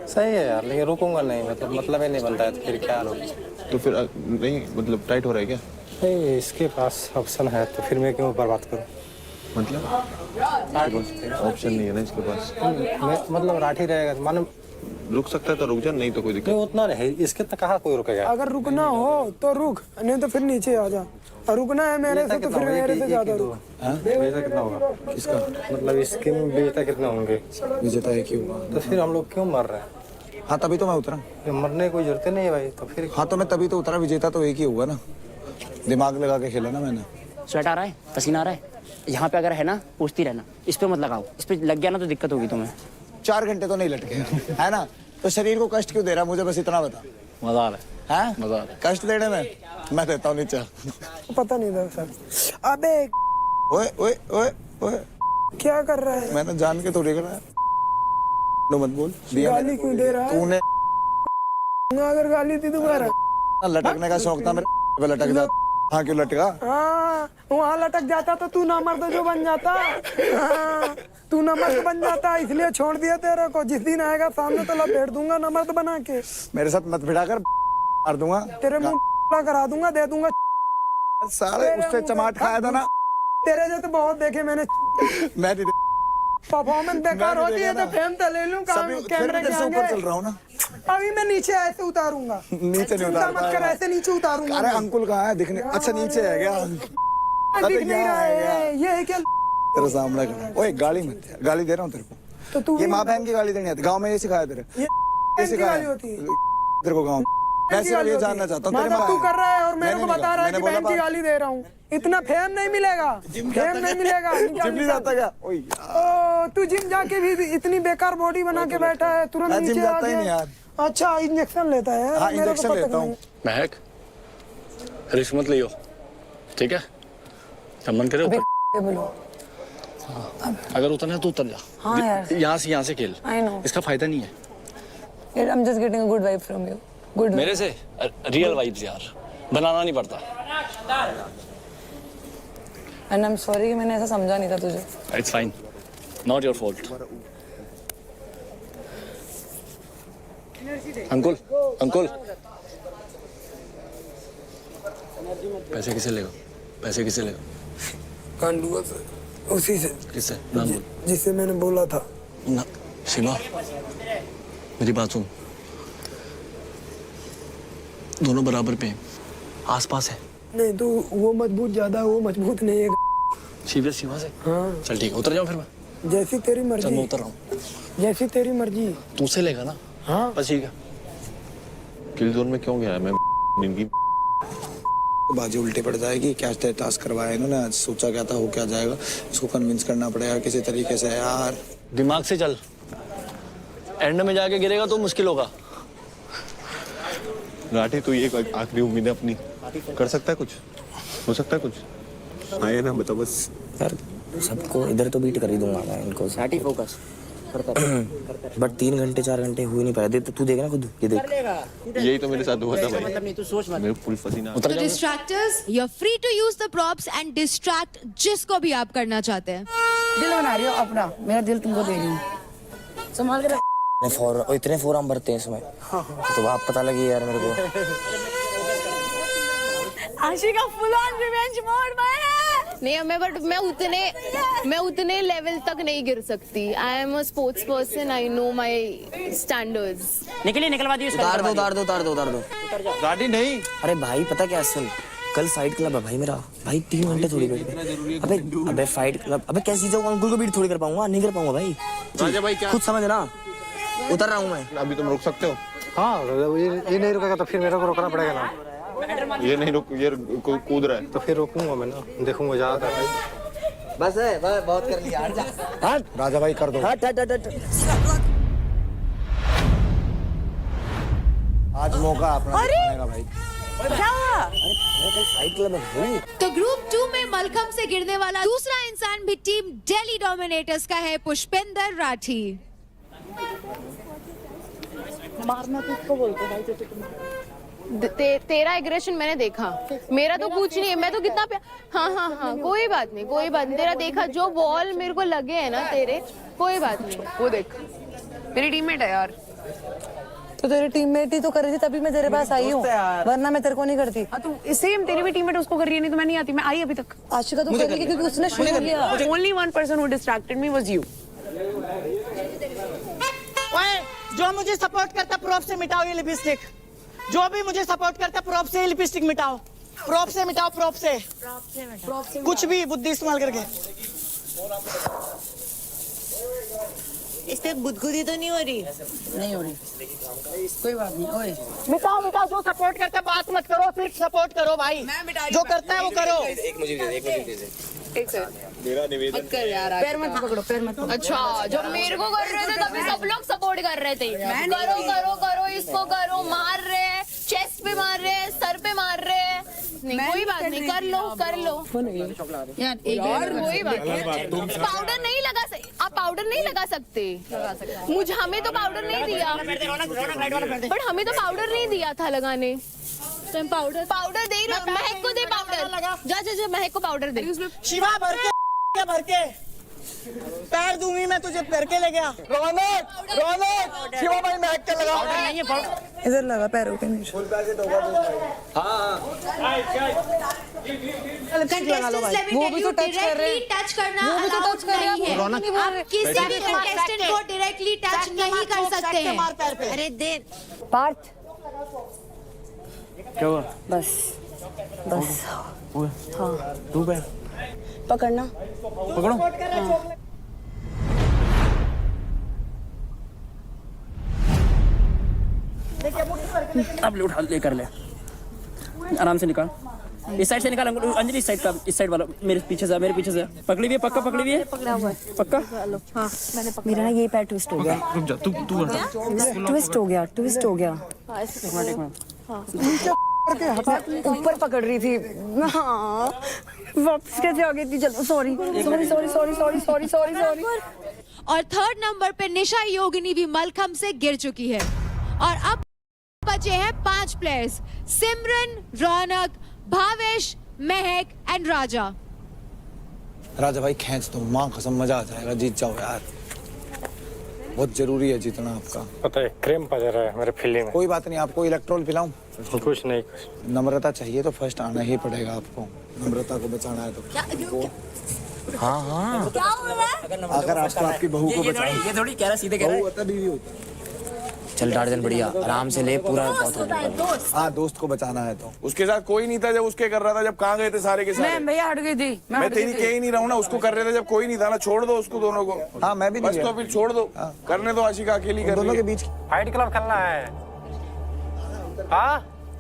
सही है यार, लेकिन रुकूंगा नहीं, मतलब ही नहीं बनता है तो फिर क्या रुक। तो फिर नहीं मतलब टाइट हो रहा है क्या? नहीं, इसके पास ऑप्शन है तो फिर मैं क्यों बर्बाद करूँ? मतलब ऑप्शन नहीं है ना इसके पास। मतलब राठी रहेगा, मानो रुक सकता है तो रुक जा, नहीं तो कोई दिक्कत नहीं। उतना नहीं, इसके तक कहाँ कोई रुकेगा। अगर रुकना हो तो रुक, नहीं तो फिर नीचे आ जा। और रुकना है मेरे से तो फिर मेरे से ज्यादा रुक। विजेता कितना होगा किसका? मतलब इसके में विजेता कितना होंगे? विजेता एक ही हुआ। तो फिर हम लोग क्यों मर रहे हैं? हाँ तभी तो मैं उतरा। मरने की कोई जरूरत नहीं है भाई, तो फिर। हाँ तो मैं तभी तो उतरा, विजेता तो एक ही हुआ ना। दिमाग लगा के खेला ना मैंने। स्वेट आ रहा है, पसीना आ रहा है। यहाँ पे अगर है ना पूछती रहना, इस पे मत लगाओ, इस पे लग गया ना तो दिक्कत होगी तुम्हें। 4 घंटे तो नहीं लटके है ना, तो शरीर को कष्ट क्यों दे रहा? मुझे बस इतना बता। मजा आ रहा है, मजा आ रहा है। कष्ट देने में मैं देता हूँ नीचे। पता नहीं था सर। अबे ओए ओए ओए ओए, क्या कर रहा है? मैंने जान के थोड़ी करा है। नो मत बोल। गाली क्यों दे रहा है? तूने अगर गाली दी दोबारा। लटकने का शौक था मेरे, लटक जा। हाँ क्यों लटका? हाँ वहाँ लटक जाता तो तू ना मर्द जो बन जाता। हाँ, तू ना मर्द बन जाता, इसलिए छोड़ दिया तेरे को। जिस दिन आएगा सामने तो लपेट दूंगा ना मर्द बना के। मेरे साथ मत भिड़ा कर, मार दूंगा तेरे मुंह करा दूंगा, दे दूंगा। सारे उससे चमाट खाया था ना। तेरे जैसे बहुत देखे मैंने। मैं नहीं परफॉर्मेंस बेकार होती है तो फेम तो ले लूं कैमरे के ऊपर चल रहा हूँ ना। अभी मैं नीचे ऐसे उतारूंगा। नीचे नहीं चिंता मत कर, ऐसे नीचे उतारूंगा। अरे अंकुल कहाँ है दिखने? अच्छा नीचे है क्या? दिख नहीं रहा है, ये है क्या? तेरे सामने खड़ा। ओए गाली मत दे, गाली दे रहा हूँ तेरे को। तो तू ये माँ बहन की गाली देनी आती? गाँव में ये सिखाया तेरे? ये सिखाया होती है तेरे को गाँव? मैं सिर्फ ये जानना चाहता हूँ। तू कर रहा है और मेरे को बता रहा है कि बहन की गाली दे रहा हूँ। इतना फेम नहीं मिलेगा, फेम नहीं मिलेगा। जिम नहीं जाता क्या? ओ तू जिम जाके भी इतनी बेकार बॉडी बना के बैठा है, तुरंत नीचे आ गया। अच्छा इंजेक्शन लेता है? हाँ इंजेक्शन लेता हूँ। महक रिस्क मत लियो, ठीक है? जब मन करे अगर उतरना है तो उतर जा। हाँ यार, यहाँ से खेल, इसका फायदा नहीं है। I'm just getting a good vibe from you. Good. मेरे से रियल वाइब्स यार, बनाना नहीं पड़ता। एंड आई एम सॉरी कि मैंने ऐसा समझा नहीं था तुझे. It's fine, not your fault. Ankul, Ankul, पैसे किसे लेगा? पैसे किसे लेगा? कांडुआ से, उसी से. किससे? नाम बोल. जिससे मैंने बोला था. ना शिवा, मेरी बात सुन. दोनों बराबर पे हैं, आसपास है. नहीं तो वो मजबूत ज्यादा, वो मजबूत नहीं है. शिवा शिवा से. हाँ. चल ठीक है, उतर जाऊं फिर मैं. जैसी तेरी चल मैं मर्जी. उतर रहा हूँ. जैसी तेरी मर्जी. तू से लेगा ना? हाँ. बस ठीक है. किल जोन में क्यों गया है मैं? इनकी बाजी उल्टी पड़ जाएगी. क्या टास्क करवाया इन्होंने आज, सोचा क्या था हो क्या जाएगा. इसको कन्विंस करना पड़ेगा किसी तरीके से यार. दिमाग से चल, एंड में जाके गिरेगा तो मुश्किल होगा. राठी तो ये आखिरी उम्मीद है अपनी. कर सकता है कुछ, हो सकता है कुछ. हाँ ये ना बता बस. यार सबको इधर तो बीट कर ही दूंगा मैं इनको. साटी फोकस बट 3 घंटे 4 घंटे हुए नहीं पाए. देख तू देख ना खुद, ये देख. यही तो मेरे साथ हुआ था भाई. मतलब नहीं तू सोच मत. मेरे फुल पसीना. तो distractors, you are free to use the props and distract जिसको भी आप करना चाहते हैं. दिल बना रही हो अपना, मेरा दिल तुमको दे रही हूँ. संभाल के रख. इतने फोरम भरते हैं इसमें, तो आप पता लगी यार मेरे को. Ashika full on revenge mode में है. नहीं मैं उतने लेवल तक नहीं गिर सकती. I am a sports person, I know my standards. निकलवा दियो. उतार दो. गाड़ी नहीं. अरे भाई पता क्या, सुन, कल फाइट क्लब है भाई मेरा. भाई 3 घंटे थोड़ी बैठ गए. अबे फाइट क्लब, अबे कैसे जाऊँ? अंकुल को बीट थोड़ी कर पाऊंगा, नहीं कर पाऊंगा भाई. राजा भाई क्या खुद समझ ना. उतर रहा हूँ मैं. अभी तुम रुक सकते हो. हाँ, ये नहीं रुकेगा तो फिर मेरे को रोकना पड़ेगा ना. ये नहीं रुक, ये कूद रहा है तो फिर रोकूंगा मैं ना. देखूंगा ज्यादा. बस है, बहुत कर लिया. हट राजा भाई कर दो. हट. आज मौका अपना दिखाने का भाई. क्या हुआ? फाइट क्लब है भाई. तो ग्रुप 2 में मलखम से गिरने वाला दूसरा इंसान भी टीम दिल्ली डोमिनेटर्स का है, पुष्पिंदर राठी. मारना किसको बोलते भाई? तेरा एग्रेशन मैंने देखा, मेरा तो कुछ नहीं है. मैं तो कितना हाँ कोई बात नहीं. तेरा देखा, जो बॉल मेरे को लगे है ना तेरे, कोई बात नहीं. वो देख, मेरी टीममेट है यार. तो तेरी टीममेट ही तो कर रही थी, तभी मैं तेरे पास आई हूँ, वरना मैं तेरे को नहीं करती. तो सेम तेरी भी टीममेट उसको कर रही है, नहीं तो मैं नहीं आती. मैं आई अभी तक. आशिका तो कर रही है क्योंकि उसने शुरू किया. Only one person who distracted me was you. जो मुझे सपोर्ट करता प्रॉप से मिटाओ ये लिपस्टिक. जो भी मुझे सपोर्ट करता प्रॉप से लिपस्टिक मिटाओ. प्रॉप से कुछ भी बुद्धि इस्तेमाल करके. इससे बुदगुदी तो नहीं हो रही. नहीं हो रही, कोई बात नहीं. ओए मिटाओ. जो सपोर्ट करता है बात मत करो, सिर्फ सपोर्ट करो भाई. जो करता है वो करो. एक सेकंड, मेरा निवेदन मत कर यार. पैर मत पकड़ो. अच्छा, जब मेरे को कर रहे थे तभी सब लोग सपोर्ट कर रहे थे. करो इसको करो. मार रहे हैं, चेस्ट पे मार रहे हैं, सर पे मार रहे हैं. कोई बात नहीं, कर लो. यार कोई बात नहीं. पाउडर नहीं लगा आप पाउडर नहीं लगा सकते. हमें तो पाउडर नहीं दिया. बट हमें तो पाउडर नहीं दिया था लगाने. पाउडर दे रहा. महक को दे पाउडर. जा महक को पाउडर दे. शिवा भर के पैर दूंगी मैं तुझे. पैर के ले गया. रौनक शिवा भाई महक के लगा. इधर लगा पैरों पे नीचे. वो भी तो टच कर रहे हैं. टच करना अलाउड नहीं है. आप किसी भी कंटेस्टेंट को डायरेक्टली टच नहीं कर सकते हैं. अरे दे पार्थ, क्या हुआ? बस हाँ. तू पैर पकड़ना. पकड़ो. अब ले उठा, लेकर ले. आराम से निकाल. इस साइड से निकाल अंजलि. इस साइड का, इस साइड वाला. मेरे पीछे से पकड़ी हुई है. पक्का पकड़ी हुई है. पक्का. मेरा ना ये पैर ट्विस्ट हो गया. रुक जा. तू ट्विस्ट हो गया. एक मिनट. ऊपर पकड़ रही थी. हाँ, वापस कैसे आ गई थी? चलो सॉरी. और 3rd नंबर पे निशा योगिनी भी मलखम से गिर चुकी है. और अब बचे हैं 5 players, Simran, Raunak, Bhavesh, Mahak and राजा. राजा भाई खींच दो, माँ कसम मजा आ जाएगा, जीत जाओ यार। बहुत जरूरी है जीतना आपका। पता है क्रेम पड़ रहा है मेरे फीलिंग में। कोई बात नहीं, आपको इलेक्ट्रोल पिलाऊं? कुछ नहीं। नम्रता चाहिए तो फर्स्ट आना ही पड़ेगा आपको, नम्रता को बचाना है तो। हाँ हाँ, क्या हो रहा है? अगर आपको आपकी बहू को बचाना, ये थोड़ी कह रहा सीधे कह रहा है। होता बीवी होती। चल टार्जन बढ़िया, आराम से ले पूरा। हाँ, दोस्त को बचाना है तो। उसके साथ कोई नहीं था जब उसके कर रहा था, जब कहाँ गए थे सारे के सारे? मैं भैया हट गई थी। मैं तेरी कह ही नहीं रहा हूँ ना, उसको कर रहे थे जब कोई नहीं था ना। छोड़ दो उसको दोनों को। हाँ मैं भी नहीं बस गया। तो फिर छोड़ दो, करने दो, आशिका अकेली कर दोनों रही के है। बीच फाइट क्लब खेलना है। हाँ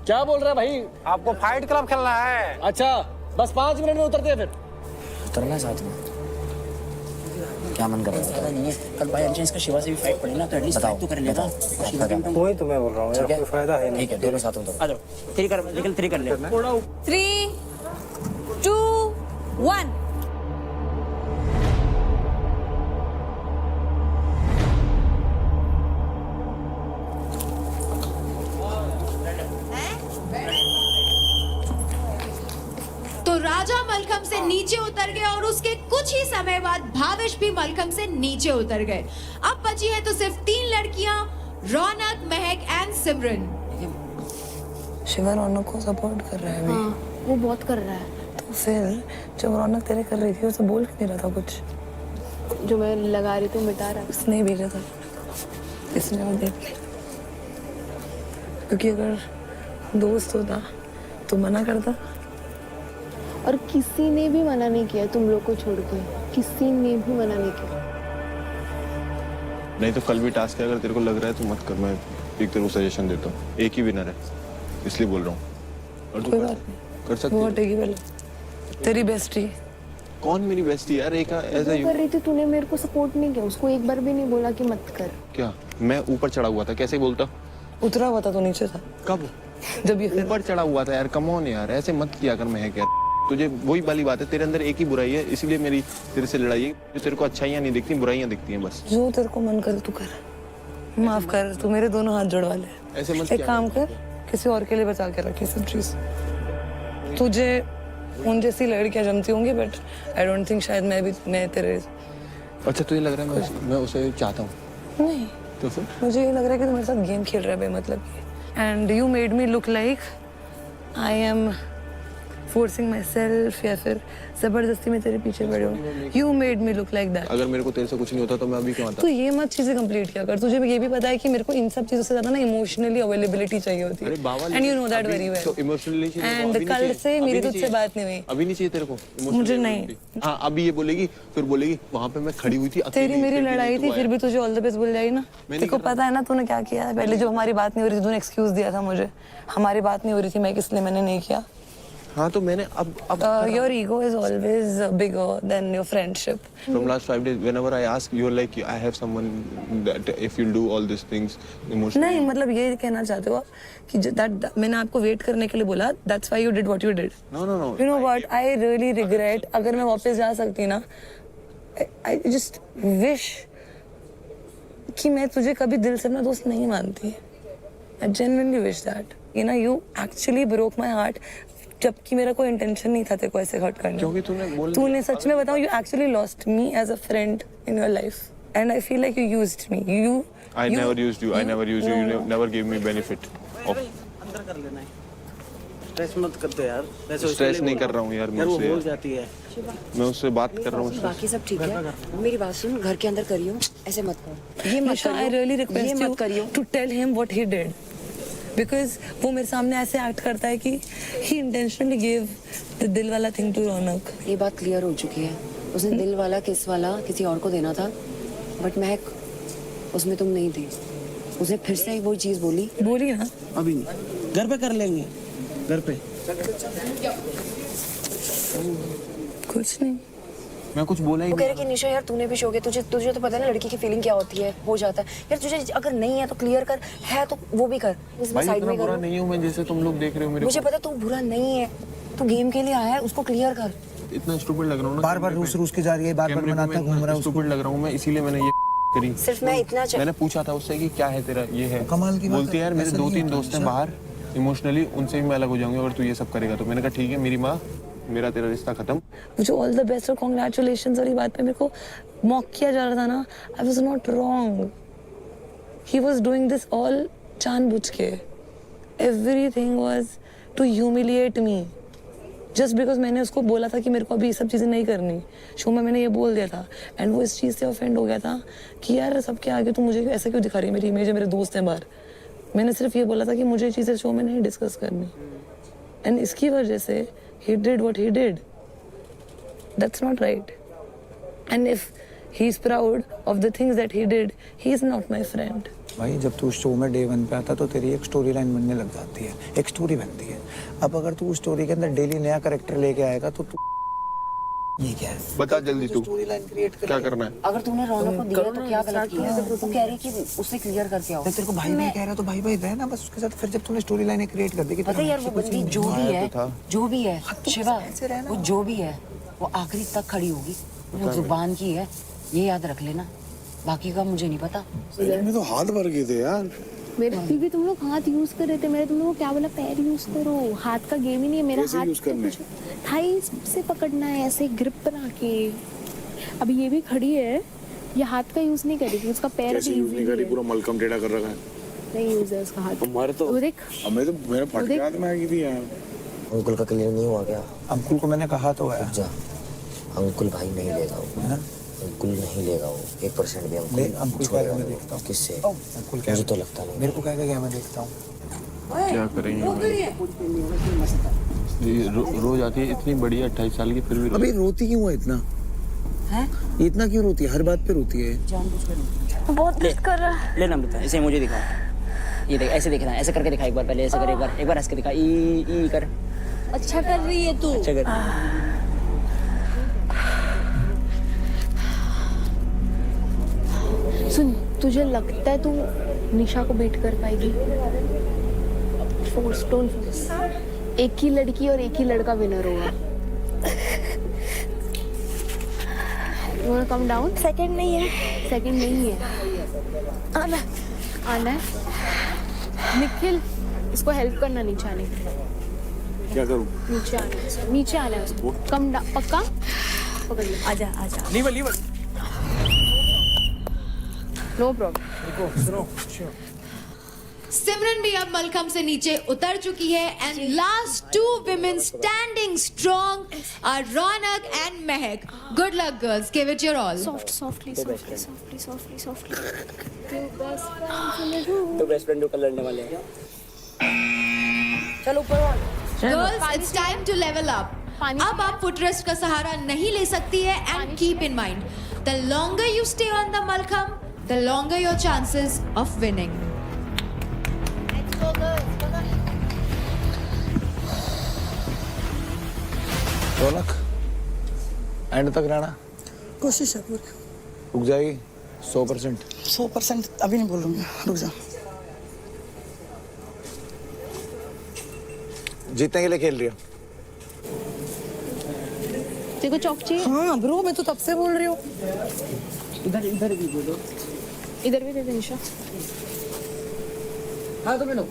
क्या बोल रहा है भाई? आपको फाइट क्लब खेलना है। अच्छा बस 5 मिनट में उतरते हैं फिर। उतरना है साथ में? क्या मन कर रहा है? पता नहीं है, कल बाय चांस का शिवा से भी फाइट पड़ी ना, तो एटलीस्ट फाइट तो कर लेता। वही तो मैं बोल रहा हूँ यार, कोई फायदा है नहीं। ठीक है, दोनों साथ उतरो। आ जाओ, 3 कर, लेकिन 3 कर ले। 3, 2, 1। तो राजा मलखम से नीचे उतर गए और उसके कुछ ही समय बाद भावेश भी मलखम से नीचे उतर गए। अब बची है तो सिर्फ 3 लड़कियां, रौनक, महक एंड सिमरन। शिवा रौनक को सपोर्ट कर रहा है अभी। हाँ, वो बहुत कर रहा है। तो फिर जब रौनक तेरे कर रही थी उसे बोल क्यों नहीं रहा था कुछ? जो मैं लगा रही थी मिटा रहा। उसने ही भेजा था, इसने वो देख लिया। क्योंकि अगर दोस्त होता तो मना करता। और किसी ने भी मना नहीं किया तुम लोग को छोड़ के, किसी ने भी मना नहीं किया। नहीं तो कल भी टास्क है, अगर तेरे को लग रहा है तो मत कर। मैं एक तेरे को सजेशन देता हूँ, एक ही विनर है इसलिए बोल रहा हूँ। और तू कोई कर, बात नहीं, कर सकती वो है। हटेगी पहले। तेरी बेस्टी कौन मेरी बेस्टी यार? एक ऐसा कर रही थी, तूने मेरे को सपोर्ट नहीं किया, उसको एक बार भी नहीं बोला कि मत कर। क्या मैं ऊपर चढ़ा हुआ था? कैसे बोलता? उतरा हुआ था तो नीचे था कब? जब ये ऊपर चढ़ा हुआ था यार। कम ऑन यार, ऐसे मत किया कर महक यार। तुझे वही वाली बात है, तेरे अंदर एक ही बुराई है, इसीलिए मेरी तेरे से लड़ाई है। जो तेरे को अच्छाइयाँ नहीं दिखती, बुराइयाँ दिखती हैं बस। जो तेरे को मन करे तू कर, माफ कर, तू मेरे दोनों हाथ जुड़वा ले। ऐसे मत एक किया काम कर, किसी और के लिए बचा के रख ये सब चीज। तुझे उन जैसी लड़कियां जमती होंगी, बट आई डोंट थिंक शायद मैं तेरे। अच्छा तुझे लग रहा है मैं उसे चाहता हूँ? नहीं, तो फिर मुझे ये लग रहा है कि तू मेरे साथ गेम खेल रहा है बेमतलब की। And you made me look like I am forcing my self, या फिर जबरदस्ती में तेरे पीछे पड़े हो। You made me look like that. अगर मेरे को तेरे से कुछ नहीं होता तो मैं अभी क्यों आता? तो ये मत चीजें कंप्लीट किया कर। तुझे ये भी पता है कि मेरे को इन सब चीजों से ज्यादा ना इमोशनली अवेलेबिलिटी चाहिए होती है। And you know that very well. तो इमोशनली एंड कल से मेरी तुझसे बात नहीं हुई। अभी नहीं चाहिए तेरे को? मुझे नहीं। हाँ अभी ये बोलेगी, फिर बोलेगी वहाँ पे मैं खड़ी हुई थी, तेरी मेरी लड़ाई थी, फिर भी तुझे ऑल द बेस्ट बोल जाएगी ना। तेरे को पता है ना तूने क्या किया है? पहले जब हमारी बात नहीं हो रही थी, तूने एक्सक्यूज दिया था मुझे। हमारी बात नहीं हो रही थी, मैं किस लिए मैंने नहीं किया। हाँ तो मैंने अब your ego is always bigger than your friendship. From last 5 days, whenever I ask, you're like, I have someone that if you'll do all these things emotionally. नहीं मतलब ये कहना चाहते हो आप कि that मैंने आपको वेट करने के लिए बोला, that's why you did what you did. No. You know what? I really regret. अगर मैं वापस जा सकती ना, I just wish कि मैं तुझे कभी दिल से अपना दोस्त नहीं मानती। I genuinely wish that. You know, you actually broke my heart. जबकि मेरा कोई इंटेंशन नहीं था तेरे को ऐसे हर्ट करने। क्योंकि तूने सच में बताऊं, you actually lost me as a friend in your life, and I feel like you used me. I never used you. I never used you. You never gave me benefit of. अंदर कर लेना है, स्ट्रेस मत करते यार। स्ट्रेस नहीं कर रहा हूँ यार, वो बोल जाती है। मैं उससे बात कर रहा हूँ। बाकी सब ठीक है, मेरी बात सुन, घर के अंदर करियो, ऐसे मत करो, ये मत करियो, I really request ये you मत करियो to tell him what he did, because वो मेरे सामने ऐसे एक्ट करता है कि he intentionally gave the दिल वाला thing to रौनक। ये बात क्लियर हो चुकी है, उसने दिल वाला किस वाला किसी और को देना था, बट महक उसमें तुम नहीं थी। उसने फिर से वही चीज बोली ना। अभी नहीं, घर पे कर लेंगे, घर पे। कुछ नहीं, मैं कुछ बोला ही वो कह रहे कि निशा यार तूने भी शो किया, तुझे तो पता है ना लड़की की फीलिंग क्या होती है, हो जाता है यार। तुझे अगर नहीं है तो क्लियर कर, है तो वो भी कर, इसमें साइड में बुरा कर। नहीं हूँ मैं जैसे तुम लोग देख रहे हो मेरे मुझे पता तू बुरा नहीं है, तू गेम के लिए आया है, उसको क्लियर कर। इतना स्टूपिड लग रहा हूँ ना, बार-बार रूस के जा रही है, बार-बार मनाता घूम रहा है। स्टूपिड लग रहा हूँ मैं, इसीलिए मैंने ये करी। सिर्फ मैं इतना मैंने पूछा था उससे कि क्या है तेरा, ये है कमाल की बात है। बोलती है यार मेरे 2-3 दोस्त हैं बाहर, इमोशनली उनसे भी मैं अलग हो जाऊंगा अगर तू ये सब करेगा तो। मैंने कहा ठीक है, मेरी माँ मेरा तेरा रिश्ता खत्म। मुझे ऑल द बेस्ट और कॉन्ग्रेचुलेशन। और ये बात पे मेरे को मॉक किया जा रहा था ना, I was not wrong. He was doing this all जानबूझ के। Everything was to humiliate me just because मैंने उसको बोला था कि मेरे को अभी ये सब चीज़ें नहीं करनी। शो में मैंने ये बोल दिया था एंड वो इस चीज़ से ऑफेंड हो गया था कि यार सबके आगे तू मुझे ऐसा क्यों दिखा रही है, मेरी इमेज है, मेरे दोस्त हैं बाहर। मैंने सिर्फ ये बोला था कि मुझे चीज़ें शो में नहीं डिस्कस करनी एंड इसकी वजह से he did what he did. That's not right. And if he's proud of the things that he did, he is not my friend. भाई जब तू शो में डे 1 पे आता तो तेरी एक स्टोरी लाइन बनने लग जाती है, एक स्टोरी बनती है। अब अगर तू उस स्टोरी के अंदर डेली नया कैरेक्टर लेके आएगा तो तू ये क्या है? बता जल्दी तू स्टोरी लाइन क्रिएट कर क्या करना है। अगर तूने रौनक को दिया तो क्या गलत किया? वो कह रही कि उससे क्लियर करके आओ। तो तेरे को भाई नहीं कह रहा तो भाई भाई रह ना बस उसके साथ। फिर जब तूने स्टोरी लाइन क्रिएट कर दी कि पता है यार वो बंदी जो भी है शिवा, वो जो भी है वो आखिरी तक खड़ी होगी। वो जुबान की है, ये याद रख लेना। बाकी का मुझे नहीं पता। मैं तो हाथ भर गए थे यार। मेरे फिर भी तुम लोग हाथ यूज कर रहे थे। मैंने तुम लोग को क्या बोला, पैर यूज करो। हाथ का गेम ही नहीं है मेरा। हाथ यूज करना है, थाई से पकड़ना है, ऐसे ग्रिप बना के। अभी ये भी खड़ी है, ये हाथ का यूज नहीं करेगी, उसका पैर भी यूज नहीं करेगी। पूरा मलकम टेढ़ा कर रखा है। नहीं यूज है उसका हाथ। हमारे तो देख, हमें तो मेरे फट के हाथ में आ गई थी यार। अंकुल का क्लियर नहीं हुआ क्या? अंकुल को मैंने कहा तो है। जा, अंकुल भाई नहीं लेगा वो, अंकुल नहीं लेगा वो 1% भी। अंकुल का मैं देखता हूँ। किससे? अंकुल मुझे तो लगता नहीं। मेरे को क्या क्या मैं देखता हूँ। क्या करेंगे रोज आती है इतनी बढ़िया 28 साल की, फिर भी अभी रोती क्यों है इतना? हैं? इतना क्यों रोती है? हर बात पे रोती है। जानबूझ कर बहुत दर्द कर रहा है। लेना बता, इसे मुझे दिखा। ये देख, ऐसे देखना, ऐसे करके दिखा एक बार। पहले ऐसे कर, एक बार ऐसे दिखा। ई कर। अच्छा कर रही है तू। अच्छा कर। सुन, तुझे लगता है तू निशा को बीट कर पाएगी? Force, don't force. एक ही लड़की और एक ही लड़का विनर होगा। You wanna come down? Second नहीं है। सेकंड नहीं है। आना आना है। निखिल, इसको हेल्प करना नीचे आने के लिए। क्या करूं? नीचे आना है, नीचे आना है उसको। कम पक्का पकड़ ले। आजा आजा। लीवर नो प्रॉब्लम। सुनो। सिमरन भी अब मलखम से नीचे उतर चुकी है and last 2 women standing strong are Raunak and Mahak. Good luck girls, give it your all. softly. तो बेस्ट फ्रेंड जो कल लड़ने वाले हैं। चलो ऊपर। Girls, it's time to level up. अब आप फुटरेस्ट का सहारा नहीं ले सकती है and keep in mind, the longer you stay on the mallakhamb, the longer your chances of winning. Raunak and तक रहना। कोशिश है पूरी। रुक जाएगी 100%। 100% अभी नहीं बोल रहा, रुक जा। जीतने के लिए खेल रही हो? तेरे को चौक चाहिए? हाँ ब्रो, मैं तो तब से बोल रही हूँ। इधर भी बोलो। इधर भी दे दे निशा। हाँ तो लो।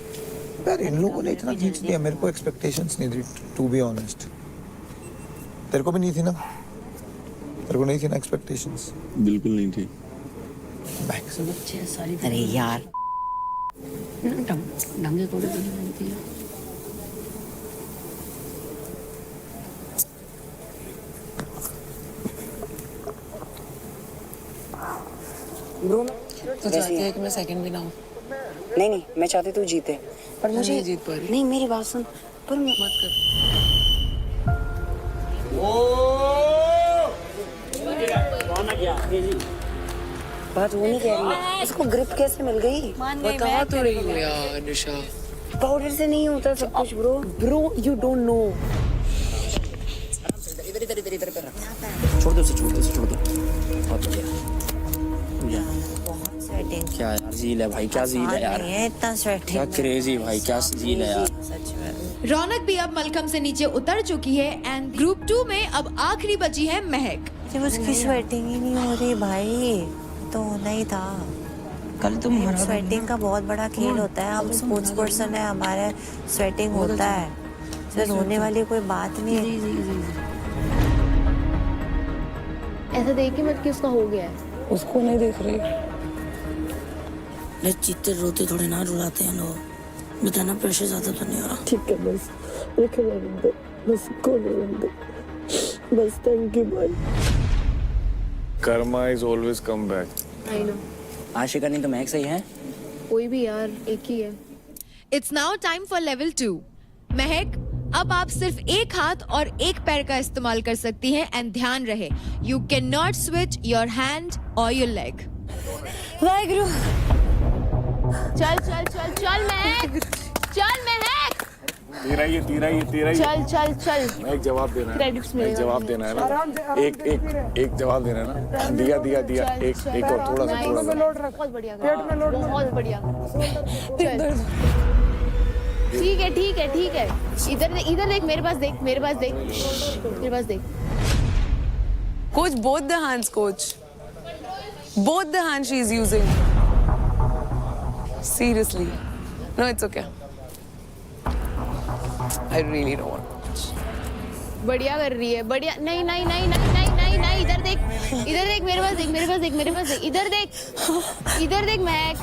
यार इन लोगों ने इतना खींच दिया, मेरे को एक्सपेक्टेशंस नहीं थी टू बी ऑनेस्ट। तेरे को भी नहीं थी ना? तेरे को नहीं थी ना एक्सपेक्टेशंस? बिल्कुल नहीं थी। अरे यार ढंग से थोड़ी बनती है। ब्रो तो चाहती है कि मैं सेकंड भी ना हूँ। नहीं, मैं चाहती तू जीते, पर मुझे नहीं जीत पा रही। नहीं, मेरी बात सुन। पर मत कर। बात वो नहीं कह रही है, उसको ग्रिप कैसे मिल गई? बता तो रही हूँ यार निशा। पाउडर से नहीं होता सब कुछ ब्रो, यू डोंट नो। इधर पे रख। छोड़ दो बहुत बढ़िया। क्या यार झील है भाई, क्या झील है यार। इतना स्वेटिंग, क्या क्रेजी भाई, क्या झील है यार। रौनक भी अब मलखम से नीचे उतर चुकी है एंड ग्रुप 2 में अब आखिरी बची है महक. जब उसकी स्वेटिंग ही नहीं हो रही भाई, तो होना ही था. कल तुम स्वेटिंग का बहुत बड़ा खेल होता है. हम स्पोर्ट्स पर्सन है, हमारे स्वेटिंग होता है. सर रोने वाली कोई बात नहीं है। ऐसा देख के मत कि उसका हो गया है। उसको नहीं देख रही। चीते रोते थोड़े ना रुलाते हैं लोग, बताना प्रेशर ज्यादा तो नहीं हो रहा। ठीक है बस बस बस thank you bye. Karma is always come back. I know. Aashika नहीं तो महक सही है। कोई भी यार एक ही है। It's now time for level 2। महक, अब आप सिर्फ एक हाथ और एक पैर का इस्तेमाल कर सकती हैं एंड ध्यान रहे, you can not switch your hand और योर लेग। वाहेगुरु। चल चल चल चल महक, चल महक, तेरा ही चल चल चल। मैं एक जवाब देना है। क्रेडिट्स मिलेगा। एक जवाब देना है ना। एक जवाब देना है ना। दिया एक और थोड़ा सा बहुत बढ़िया, बहुत बढ़िया। ठीक है। इधर देख, मेरे पास देख। Coach, both the hands, coach. Both the hands she is using. Seriously. No, it's okay. I really don't want to. बढ़िया कर रही है, बढ़िया। नहीं, इधर देख, मेरे पास देख, इधर देख महक।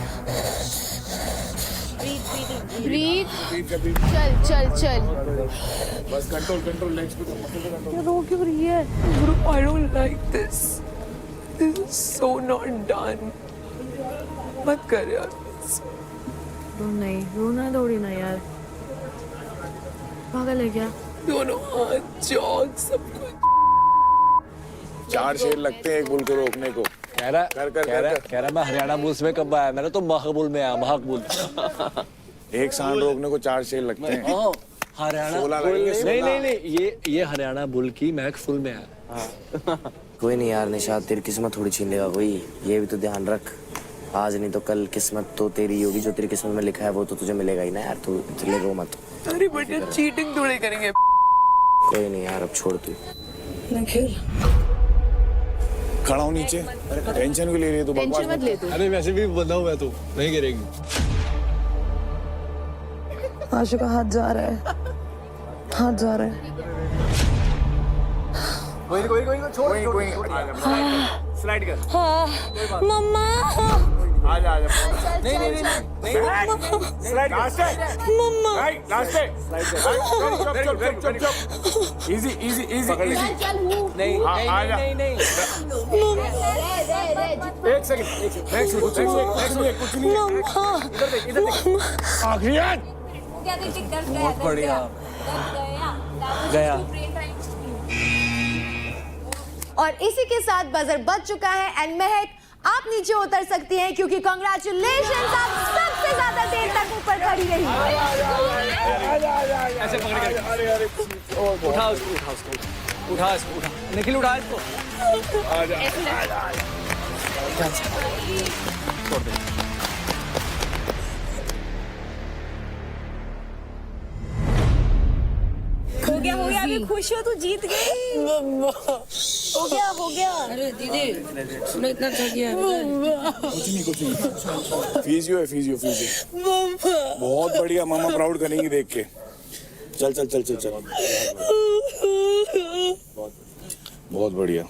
ब्रीथ। चल। बस कंट्रोल लेग्स पे। रो क्यों रही है? Bro, I don't like this. This is so not done. मत कर यार। नहीं, रोना थोड़ी ना यार। पागल है क्या? दोनों हाथ, चौक, सब कुछ। 4 शेर लगते हैं एक बुल को रोकने को। कह रहा मैं हरियाणा बुल्स में कब आया, मैंने तो महकबुल में आया, महकबुल। एक सांड रोकने को 4 शेर लगते हैं। हरियाणा 16 लगेंगे। नहीं, ये हरियाणा बुल की महक फुल में आया। कोई नहीं यार निशाद, तेरी किस्मत थोड़ी छीन लेगा कोई, ये भी तो ध्यान रख। आज नहीं तो कल किस्मत तो तेरी होगी, जो तेरी किस्मत में लिखा है वो तो तुझे मिलेगा ही ना यार, तू इसलिए रो मत। अरे बेटा चीटिंग थोड़े करेंगे। कोई नहीं यार, अब छोड़ तू। खड़ा हो नीचे, टेंशन क्यों ले रही है तू? टेंशन मत ले तू। अरे वैसे भी बंधा हुआ है तू, नहीं गिरेगी। आशिका हाथ जा रहा है। कोई छोड़। स्लाइड कर। मम्मा। आजा। नहीं। स्लाइड कर। मम्मा। लास्ट है। चुप। इजी। नहीं। एक सेकंड। कुछ नहीं। इधर देख। आखिरी बहुत बढ़िया गया। और इसी के साथ बजर बज चुका है एंड महक आप नीचे उतर सकती हैं, क्योंकि कांग्रेचुलेशंस, आप सबसे ज्यादा देर तक ऊपर खड़ी रही। ऐसे पकड़ कर उठा उसको। निखिल उठा इसको। छोड़ दे। हो गया अभी खुश हो, तू जीत गई। हो गया। अरे दीदी सुनो, इतना थक गया। कुछ नहीं। फिजियो है। बहुत बढ़िया, मामा प्राउड करेंगी देख के। चल। बहुत बढ़िया।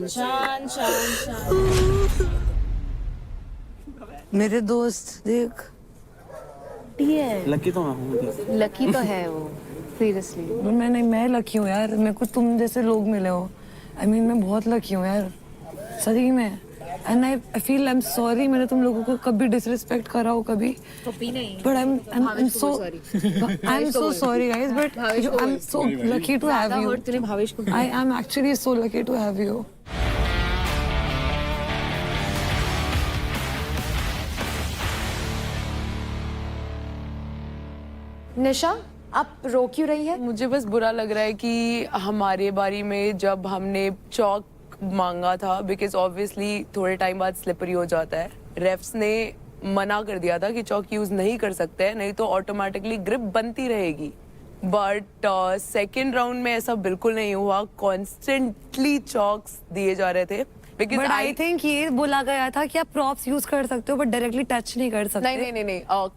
शान। मेरे दोस्त देख, लकी तो है वो, सीरियसली। मैं लकी हूँ यार, मेरे को तुम जैसे लोग मिले हो। मैं बहुत लकी हूँ यार, सही में। And I feel I am sorry, मैंने तुम लोगों को कभी डिसरिस्पेक्ट करा हो कभी नहीं, but I am so sorry guys, but I am so lucky to have you. I am actually so lucky to have you. Nisha, आप रो क्यों रही है? मुझे बस बुरा लग रहा है कि हमारे बारी में जब हमने चौक मांगा था, बिकॉज ऑब्वियसली थोड़े टाइम बाद स्लिपरी हो जाता है। रेफ्स ने मना कर दिया था कि चौक यूज नहीं कर सकते हैं, नहीं तो ऑटोमेटिकली ग्रिप बनती रहेगी। बट सेकेंड राउंड में ऐसा बिल्कुल नहीं हुआ, कॉन्स्टेंटली चौक्स दिए जा रहे थे। Because बट आई थिंक ये बोला गया था कि आप प्रॉप्स यूज कर सकते हो बट डायरेक्टली टच नहीं कर सकते। नहीं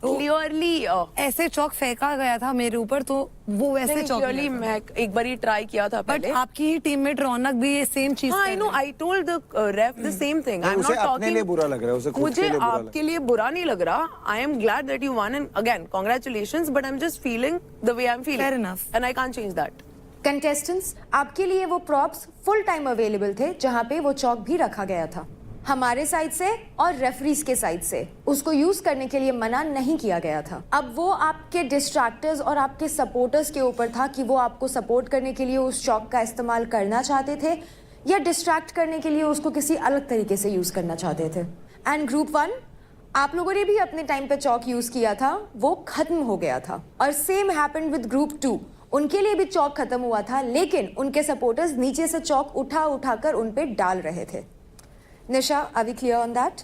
क्लियरली ऐसे चौक फेंका गया था मेरे ऊपर तो वो वैसे चौक क्लियरली मैं एक बार ही ट्राई किया था बट पहले। आपकी टीममेट रौनक भी ये सेम चीज I know I told the ref the same thing. I am उसे नॉट अपने टॉकिंग लिए बुरा लग रहा है, उसे खुद के मुझे लिए बुरा लग आपके लिए बुरा नहीं लग रहा। I am glad that you one and again congratulations but I am just feeling the way I am feeling Fair enough. And I can't change that. Contestants, आपके लिए वो प्रॉप्स फुल टाइम अवेलेबल थे जहां पे वो चौक भी रखा गया था। हमारे साइड से और रेफरीज के साइड से उसको यूज करने के लिए मना नहीं किया गया था। अब वो आपके डिस्ट्रैक्टर्स और आपके सपोर्टर्स के ऊपर था कि वो आपको सपोर्ट करने के लिए उस चौक का इस्तेमाल करना चाहते थे या डिस्ट्रैक्ट करने के लिए उसको किसी अलग तरीके से यूज करना चाहते थे। एंड ग्रुप 1, आप लोगों ने भी अपने टाइम पे चौक यूज किया था, वो खत्म हो गया था। और सेम हैपेंड विद ग्रुप 2, उनके लिए भी चौक खत्म हुआ था लेकिन उनके सपोर्टर्स नीचे से चौक उठाकर उन पे डाल रहे थे। Nisha, are we clear on that?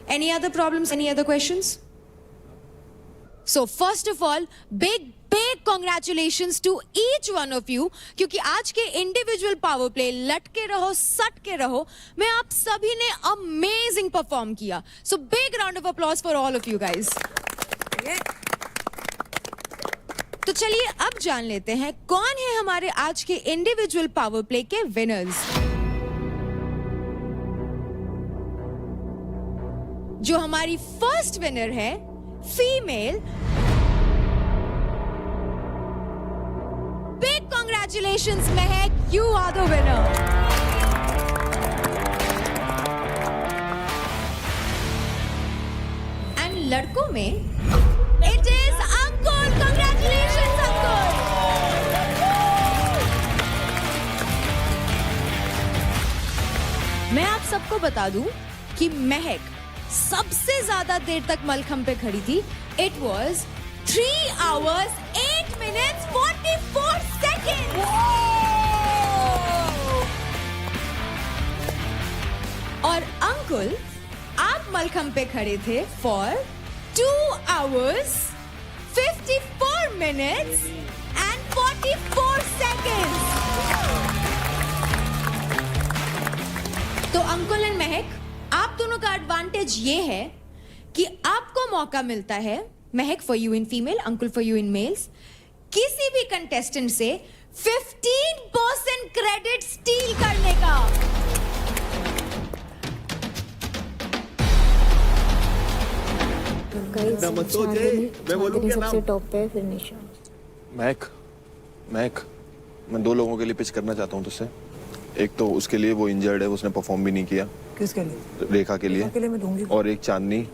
Any other problems? Any other questions? So first of all, big congratulations to each one of you, क्योंकि आज के इंडिविजुअल पावर प्ले लटके रहो सटके रहो में आप सभी ने अमेजिंग परफॉर्म किया। So big round of applause for all of you guys. तो चलिए अब जान लेते हैं कौन है हमारे आज के इंडिविजुअल पावर प्ले के विनर्स। जो हमारी फर्स्ट विनर है female, big congratulations Mahak, you are the winner. And लड़कों में it is Ankul, congratulations Ankul. मैं आप सबको बता दूं कि महक सबसे ज्यादा देर तक मलखंब पे खड़ी थी। It was 3 hours 8 minutes 44 seconds। और अंकुल, आप मलखंब पे खड़े थे for 2 hours 54 minutes and 44 seconds। तो अंकुल एंड महक, आप दोनों का एडवांटेज ये है कि आपको मौका मिलता है, Mahak for you in female, Ankul for you in males, किसी भी कंटेस्टेंट से 15% क्रेडिट स्टील करने का। सबसे टॉप पे फिर निशा। महक, मैं 2 लोगों के लिए पिच करना चाहता हूँ तुझसे। एक तो उसके लिए वो इंजर्ड है, उसने परफॉर्म भी नहीं किया। किसके लिए? रेखा के लिए मैं दूंगी। और एक चांदनी,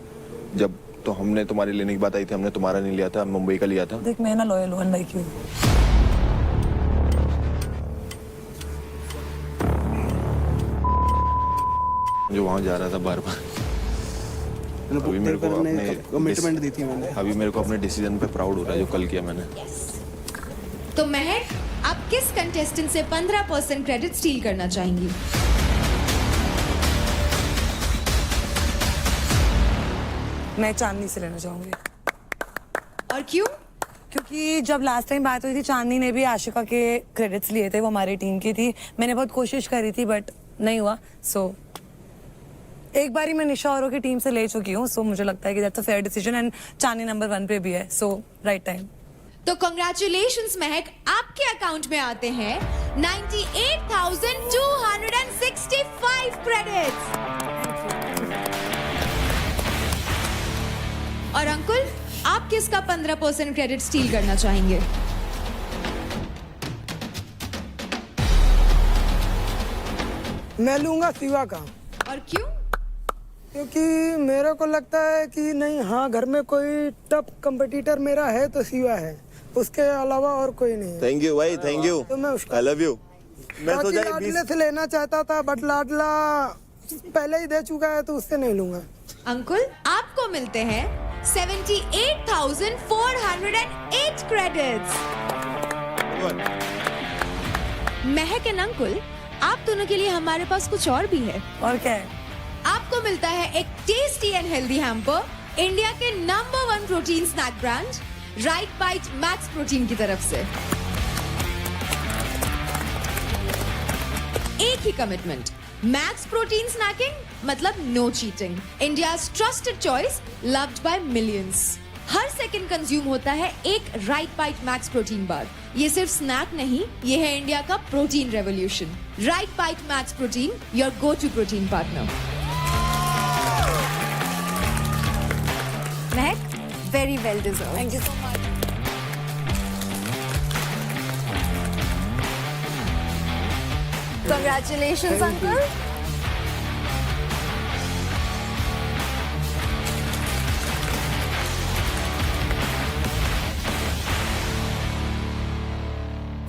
जब तो हमने तुम्हारे लेने की बात आई थी, हमने तुम्हारा नहीं लिया था, मुंबई का लिया था। देख मैं ना लॉयल हूं, अनलाइक यू। जो वहां जा रहा था बार बार, अभी मेरे को अपने कमिटमेंट दी थी मैंने, अभी मेरे को अपने डिसीजन पे प्राउड हो रहा है जो कल किया मैंने। तो महक, आप किस कंटेस्टेंट से 15% क्रेडिट स्टील करना चाहेंगी? मैं चांदनी से लेना चाहूंगी। और क्यों? क्योंकि जब लास्ट टाइम बात हुई थी, चांदनी ने भी आशिका के क्रेडिट्स लिए थे, वो हमारी टीम की थी। मैंने बहुत कोशिश करी थी बट नहीं हुआ। सो एक बारी मैं निशा औरों की टीम से ले चुकी हूँ, सो मुझे लगता है कि that's a fair decision and Chandni number 1 पे भी है, सो राइट टाइम। तो कांग्रेचुलेशंस महक, आपके अकाउंट में आते हैं 98,265 क्रेडिट्स। और अंकुल, आप किसका 15% क्रेडिट स्टील करना चाहेंगे? मैं लूंगा शिवा का। और क्यों? क्योंकि मेरे को लगता है कि नहीं, हाँ घर में कोई टफ कंपटीटर मेरा है तो शिवा है, उसके अलावा और कोई नहीं है। थैंक यू भाई, थैंक यू, तो मैं उसका आई लव यू। मैं तो लाडले से लेना चाहता था बट लाडला पहले ही दे चुका है तो उससे नहीं लूंगा। अंकुल, आपको मिलते हैं 78,408 क्रेडिट्स। महक एंड अंकुल, आप दोनों के लिए हमारे पास कुछ और भी है। और क्या है? आपको मिलता है एक tasty and healthy hamper India के number 1 protein snack brand Right Bite Max protein की तरफ से। एक ही कमिटमेंट, मैक्स प्रोटीन स्नैकिंग मतलब no cheating. India's trusted choice, loved by millions. हर सेकंड कंज्यूम होता है एक Right Bite Max protein bar. ये सिर्फ स्नैक नहीं, ये है इंडिया का protein revolution. Right Bite Max protein, your go to protein partner. Mehak, very well deserve. Thank you so much. Congratulations uncle.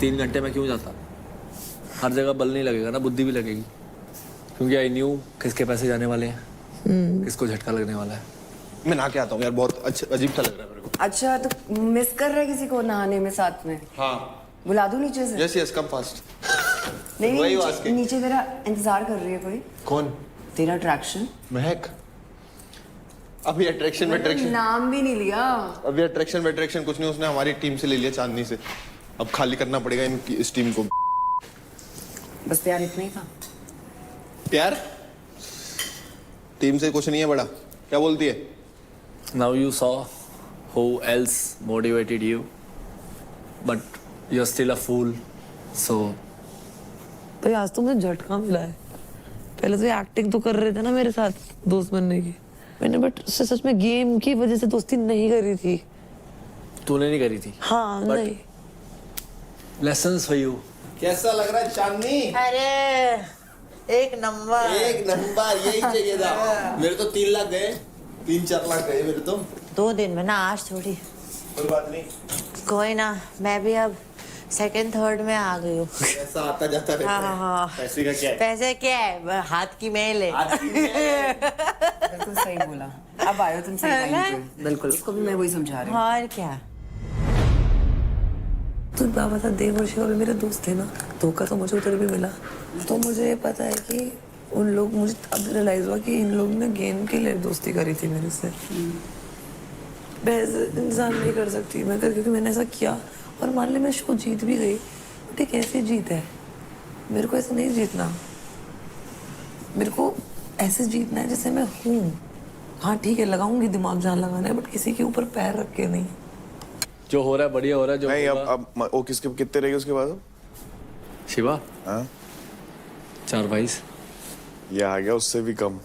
तीन घंटे में क्यों जाता? हर जगह बल नहीं लगेगा ना, बुद्धि भी लगेगी। क्योंकि आई न्यू किसके पैसे जाने वाले हैं, किसको झटका लगने वाला है। मैं नहा के आता हूँ यार, बहुत अच्छा अजीब सा लग रहा है मेरे को। अच्छा, तो मिस कर रहे किसी को नहाने में साथ में? हाँ, बुला दूं नीचे से? Yes yes, come fast. नहीं, वही नीचे, आवाज़ की। नीचे तेरा इंतजार कर रही है कोई। कौन? तेरा अट्रैक्शन। महक। अभी अट्रैक्शन में अट्रैक्शन, नाम भी नहीं लिया। अभी अट्रैक्शन में अट्रैक्शन कुछ नहीं, उसने हमारी टीम से ले लिया, चांदनी से। अब खाली करना पड़ेगा इनकी इस टीम को। बस प्यार इतना ही था? प्यार टीम से कुछ नहीं है बड़ा। क्या बोलती है? Now you saw who else motivated you, but you're still a fool. So भाई आज तो मुझे झटका मिला है। पहले तो एक्टिंग तो कर रहे थे ना मेरे साथ दोस्त बनने की, मैंने बट उससे सच में गेम की वजह से दोस्ती नहीं करी थी। तूने नहीं करी थी? हाँ But नहीं। Lessons for you. कैसा लग रहा है चांदनी? अरे एक नंबर, एक नंबर, यही चाहिए था। मेरे तो 3 लाख गए, 3-4 लाख गए मेरे तो। 2 दिन में ना, आज थोड़ी। कोई बात नहीं, कोई ना, मैं भी अब सेकंड थर्ड में आ गई हूँ। ऐसा आता जाता रहता है। हाँ। पैसे का क्या है? पैसे क्या है, हाथ की मेल है। बिल्कुल सही बोला। अब आयो तुम सही टाइम पे। बिल्कुल, उसको भी मैं वही समझा रही हूँ। और क्या। तू बाबा था, देव और शिवा भी मेरे दोस्त थे ना, धोखा तो मुझे उधर भी मिला। तो मुझे ये पता है कि उन लोग, मुझे अब रियलाइज हुआ कि इन लोगों ने गेम के लिए दोस्ती करी थी मेरे से। बहस इंसान नहीं कर सकती मैं, क्योंकि मैंने ऐसा किया। और मान ले मैं शो जीत भी गई, बट एक ऐसी जीत है, मेरे को ऐसे नहीं जीतना। मेरे को ऐसे जीतना है जैसे मैं हूँ। हाँ ठीक है, लगाऊंगी दिमाग जहाँ लगाना है, बट किसी के ऊपर पैर रख के नहीं। जो हो रहा है बढ़िया हो रहा है। जो नहीं, अब वो किसके कितने रहेंगे उसके बाद? शिवा हाँ, 4-22। ये आ गया उससे भी कम।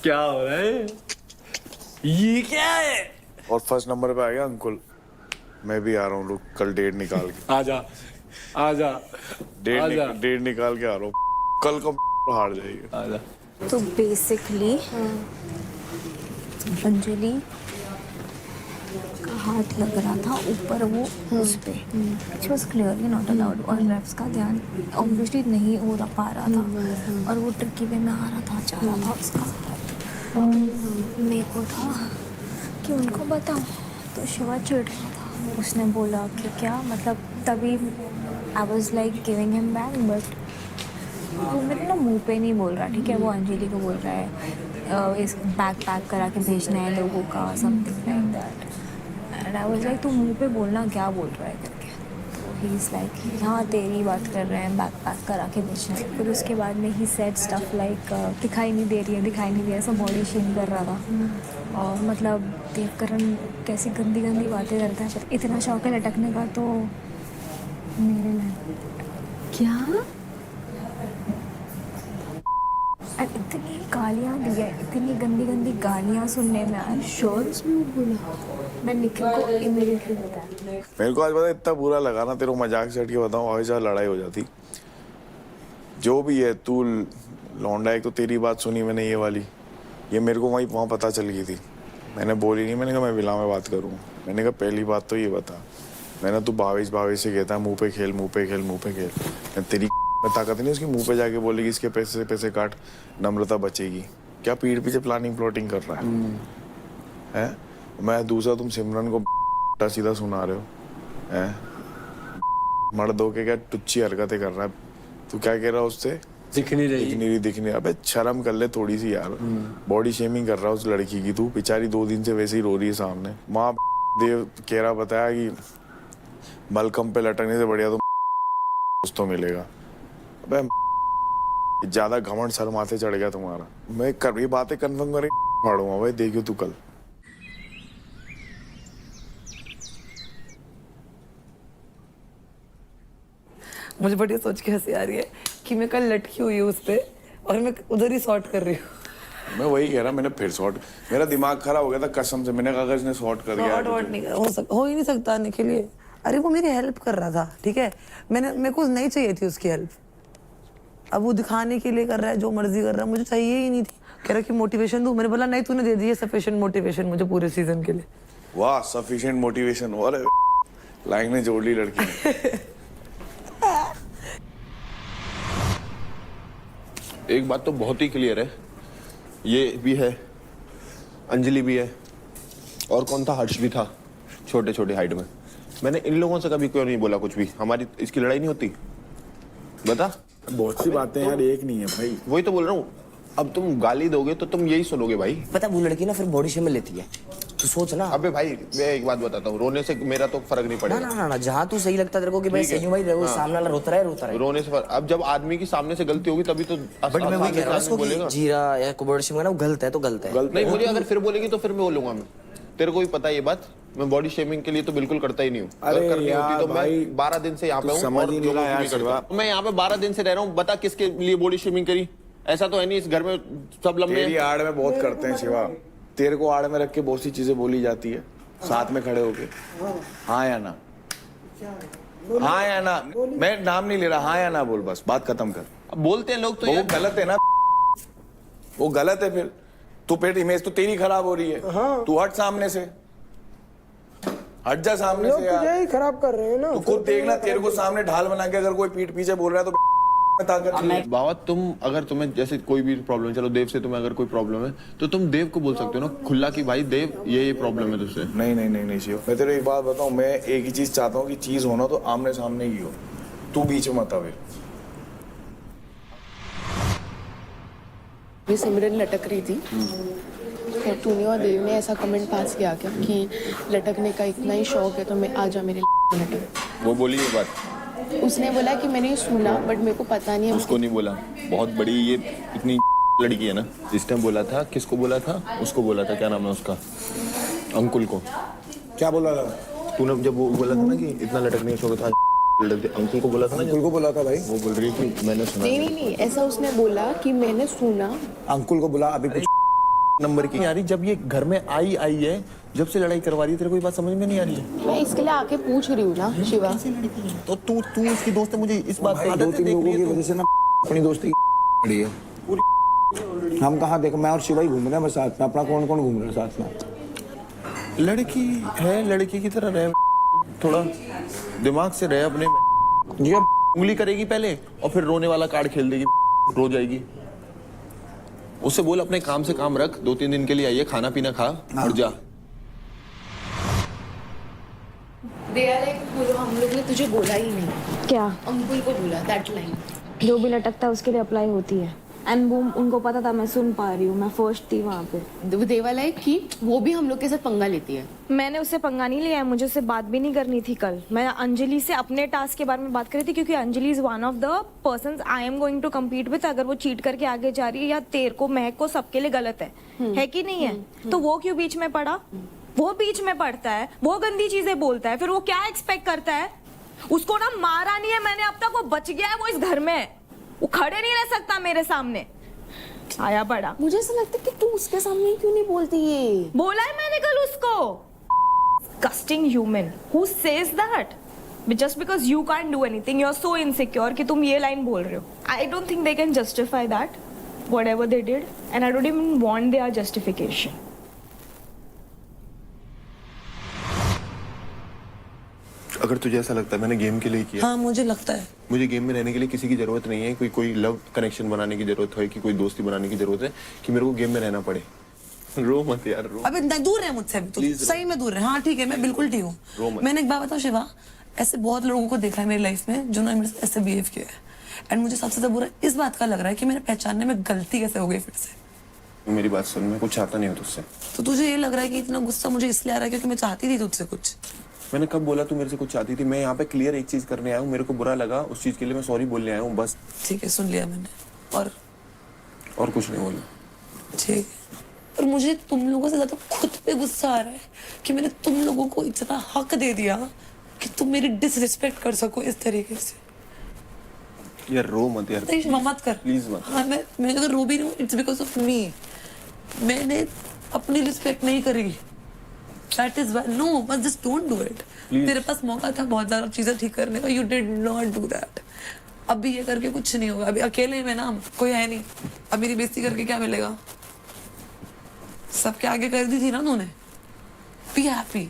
क्या हो रहा है? ये क्या है? और फर्स्ट नंबर पे आ गया अंकुल। मैं भी आ रहा हूँ, लोग कल डेट निकाल के। आजा आजा, डेट निकाल के आ रहा हूँ। कल को हार जाएगी। आजा। तो बेसिकली अंजलि का हाथ लग रहा था ऊपर, वो उस पे it was clearly not allowed. और रेफ्स का ध्यान ऑब्वियसली नहीं हो पा रहा था, और वो ट्रिकी वे में आ रहा था, जा रहा था उसका। मेरे को था कि उनको बताऊं, तो शिवा चिढ़ रहा था। उसने बोला कि क्या मतलब, तभी I was like giving him back, but वो मेरे ना मुंह पे नहीं बोल रहा, ठीक है। वो अंजलि को बोल रहा है इस बैग पैक करा के भेजना है लोगों का, something like that. And I was like, तू मुंह पे बोलना, क्या बोल रहा है करके। तो ही इज़ लाइक, हाँ तेरी बात कर रहे हैं, बैग पैक करा के भेजना है। फिर उसके बाद में ही सेड स्टफ लाइक दिखाई नहीं दे रही है, दिखाई नहीं दे रही है, सब बॉडी शेम कर रहा था। और मतलब देवकरण कैसी गंदी गंदी बातें करता है। इतना शौक है लटकने का, तो मेरे में क्या इतनी गालियाँ दी है, इतनी गंदी गंदी गालियाँ सुनने में। आई एम श्योर उसमें बोला। मैं निखिल को इमीडिएटली बताया। मेरे को आज पता इतना बुरा लगा ना, तेरे को मजाक से हट के बताऊँ, आज जहाँ लड़ाई हो जाती। जो भी है, तू लौंडा, एक तो तेरी बात सुनी मैंने ये वाली, ये मेरे को वहाँ पता चल गई थी। मैंने बोली नहीं, मैंने कहा मैं विला में बात करूँ। मैंने कहा पहली बात तो ये बता, मैंने तू भावेश से कहता है मुँह पे खेल, मुँह पे खेल, मुँह पे खेल। मैं तेरी ताकत नहीं उसकी मुंह पे जाके बोलेगी इसके पैसे से पैसे काट, नम्रता बचेगी क्या? पीठ पीछे प्लानिंग प्लॉटिंग कर रहा है? मैं दूसरा, तुम सिमरन को सीधा सुना रहे हो हैं? मर्द होके क्या टुच्ची हरकतें कर रहा है? तू क्या कह रहा है उससे? दिख नहीं रही। अबे शर्म कर ले थोड़ी सी यार। बॉडी शेमिंग कर रहा है उस लड़की की। तू बेचारी 2 दिन से वैसे ही रो रही है सामने। माँ देव कह रहा बताया कि मलकम पे लटकने से बढ़िया तो मिलेगा। अबे ज्यादा घमंड सर माथे चढ़ गया तुम्हारा। मैं कर ये बातें कन्फर्म करके फाड़ूंगा भाई, देखियो तू कल। मुझे बड़ी सोच के हंसी आ रही है कि मैं कल लटकी हुई हूँ उस पे और मैं उधर ही सॉर्ट कर रही हूँ। मैं वही कह रहा, मैंने फिर शॉर्ट, मेरा दिमाग खराब हो गया था कसम से। मैंने कहा अगर इसने शॉर्ट कर दिया शॉर्ट नहीं हो ही नहीं सकता आने के लिए। अरे वो मेरी हेल्प कर रहा था, ठीक है, मेरे को नहीं चाहिए थी उसकी हेल्प। अब वो दिखाने के लिए कर रहा है, जो मर्जी कर रहा है, मुझे चाहिए ही नहीं थी। कह रहा कि मोटिवेशन दूं, मैंने बोला नहीं, तूने दे दी है सफिशिएंट मोटिवेशन मुझे पूरे सीजन के लिए। वाह सफिशिएंट मोटिवेशन, और लाइन में जोड़ ली लड़की ने। एक बात तो बहुत ही क्लियर है, ये भी है, अंजलि भी है, और कौन था, हर्ष भी था, छोटे छोटे हाइट में। मैंने इन लोगों से कभी क्यों नहीं बोला कुछ भी? हमारी इसकी लड़ाई नहीं होती? बता। बहुत सी बातें यार एक नहीं है भाई। वही तो बोल रहा हूँ, अब तुम गाली दोगे तो तुम यही सुनोगे भाई। पता वो लड़की ना फिर बॉडी शेम में लेती है, तू सोच ना। अबे भाई मैं एक बात बताता हूँ, रोने से मेरा तो फर्क नहीं पड़ेगा। ना ना ना, जहाँ तू सही लगता तेरे को कि भाई सही हूँ भाई, रहो सामने वाला रोता रहे। रोने से अब जब आदमी की सामने से गलती होगी तबी तो। बट मैं वही कह रहा हूँ उसको कि जीरा या बॉडी शेम वो गलत है तो गलत है। नहीं, मुझे अगर फिर बोलेगी तो फिर मैं बोलूंगा। मैं तेरे को भी पता है ये बात, मैं बॉडी शेमिंग के लिए तो बिल्कुल करता ही नहीं हूँ। अगर करनी होती तो मैं 12 दिन से यहाँ पे हूँ। मैं यहाँ पे 12 दिन से रह रहा हूँ, बता किसके लिए बॉडी शेमिंग करी? ऐसा तो है नहीं इस घर में सब लंबे। तेरी आड़ में बहुत करते हैं शिवा, तेरे को आड़ में रख के बहुत सी चीजें बोली जाती है, साथ में खड़े होके हाँ या ना, हाँ या ना। मैं नाम नहीं ले रहा, हाँ या ना बोल, बस बात खत्म कर। अब बोलते हैं लोग तो वो गलत है ना, वो गलत है। फिर तू फिर इमेज तो तेरी खराब हो रही है। तू हट सामने से, हट जा सामने से यार। ही खराब कर रहे हैं ना। तू खुद देखना, तेरे को सामने ढाल बना के अगर कोई पीठ पीछे बोल रहा है तो बाबा तुम अगर तुम्हें जैसे कोई भी प्रॉब्लम, चलो देव से तुम्हें अगर कोई प्रॉब्लम है तो तुम देव को बोल सकते हो ना खुला कि भाई देव ये प्रॉब्लम है तुझसे। नहीं नहीं नहीं नहीं शिव, मैं तेरे एक बात बताऊं, मैं एक ही चीज चाहता हूँ कि चीज होना तो आमने सामने ही हो, तू बीच में मत आवे। ये सिमरन लटक रही थी तो तूने और देव ने ऐसा कमेंट पास किया क्या कि लटकने का इतना ही शौक है तो मैं आजा मेरे लटक। वो बोली ये बात? उसने बोला कि मैंने सुना बट मेरे को पता नहीं है। उसको नहीं बोला, बहुत बड़ी ये इतनी लड़की है ना। जिस टाइम बोला था, किसको बोला था? उसको बोला था, क्या नाम है उसका, अंकुल को। क्या बोला था तूने जब वो बोला था ना कि इतना लटकने का शौक था, अंकुल को बोला था ना? अंकुल को बोला था भाई। वो बोल रही है कि मैंने सुना। नहीं ऐसा उसने बोला कि मैंने सुना। अंकुल को बोला अभी कुछ नंबर की यारी, जब ये घर में आई है, जब से लड़ाई करवा रही है, तेरे को ये बात समझ में नहीं आ रही है? मैं इसके लिए आके पूछ रही हूँ ना शिवा। तो तू इसकी दोस्त है, मुझे इस बात भाई 2-3 लोगों की वजह से ना अपनी दोस्ती पड़ी है। हम कहाँ देखो, मैं और शिवा ही घूम रहे हैं बस साथ में, अपना कौन कौन घूम रहा है साथ में। लड़की है, लड़की की तरह रहे, थोड़ा दिमाग से रहे अपने में। ये उंगली करेगी पहले और फिर रोने वाला कार्ड खेल देगी, रो जाएगी। उससे बोल अपने काम से काम रख, 2-3 दिन के लिए आइए, खाना पीना खा और जा। बोलो हम लोग ने तुझे बोला ही नहीं। क्या? अंकुल को बोला दैट लाइन। जो भी लटकता है उसके लिए अप्लाई होती है। एंड वो उनको पता था, मैं सुन पा रही हूँ, मैं फर्स्ट थी वहाँ पे। देवाला है कि वो भी हम लोग के साथ पंगा लेती है। मैंने उससे पंगा नहीं लिया है, मुझे उससे बात भी नहीं करनी थी कल। मैं अंजलि से अपने टास्क के बारे में बात कर रही थी क्योंकि Anjali is one of the persons I am going to compete with. अगर वो चीट करके आगे जा रही है या तेरे को महक को सबके लिए गलत है कि नहीं है? तो वो क्यों बीच में पड़ा? वो बीच में पड़ता है, वो गंदी चीजें बोलता है, फिर वो क्या एक्सपेक्ट करता है? उसको ना मारा नहीं है मैंने अब तक, वो बच गया है, वो इस घर में है, वो खड़े नहीं रह सकता मेरे सामने। आया पड़ा। मुझे ऐसा लगता है कि तू उसके सामने क्यों नहीं बोलती ये? बोला है मैंने कल उसको। Disgusting human who says that just because you can't do anything, you're so insecure कि तुम ये लाइन बोल रहे हो। I don't think they can justify that whatever they did, and I don't even want their justification. अगर तुझे ऐसा लगता है मैंने गेम के लिए किया। हाँ मुझे लगता है। मुझे गेम में रहने के लिए किसी की जरूरत नहीं है, कोई लव कनेक्शन बनाने की जरूरत है, कि कोई दोस्ती बनाने की जरूरत है कि मेरे को गेम में रहना पड़े। रो मत यार, रो। अबे दूर रहे मुझसे अभी तो, सही में दूर रहे। हाँ ठीक है, मैं बिल्कुल ठीक हूँ। मैंने एक बात बताऊँ शिवा, ऐसे बहुत लोगों को देखा है मेरी लाइफ में जो ना मेरे साथ ऐसे बिहेव किया है, एंड मुझे सबसे ज्यादा बुरा इस बात का लग रहा है कि मैंने पहचानने में गलती कैसे हो गई फिर से। मेरी बात सुन, मैं कुछ चाहता नहीं हूँ तुझसे। तो तुझे ये लग रहा है कि इतना गुस्सा मुझे इसलिए आ रहा है क्योंकि मैं चाहती थी तुझसे कुछ? मैंने कब बोला तू मेरे से कुछ चाहती थी? मैं यहाँ पे क्लियर एक चीज करने आया हूँ, मेरे को बुरा लगा उस चीज के लिए मैं सॉरी बोलने आया हूँ बस। ठीक है, सुन लिया मैंने। और कुछ नहीं बोला। ठीक। और मुझे तुम लोगों से ज्यादा खुद पे गुस्सा आ रहा है कि मैंने तुम लोगों को इतना हक दे दिया कि तुम मेरी डिसरिस्पेक्ट कर सको इस तरीके से। यार रो मत यार, नहीं मत कर प्लीज मत। हाँ मैं अगर रो भी रही हूँ इट्स बिकॉज ऑफ मी। मैंने अपनी रिस्पेक्ट नहीं करी। दैट इज नो, बस जस्ट डोंट डू इट। तेरे पास मौका था बहुत ज्यादा चीजें ठीक करने का, you did not do that. अब भी ये करके कुछ नहीं होगा, अभी अकेले में ना कोई है नहीं। अब मेरी बेइज्जती करके क्या मिलेगा? सबके आगे कर दी थी ना तूने। बी हैप्पी,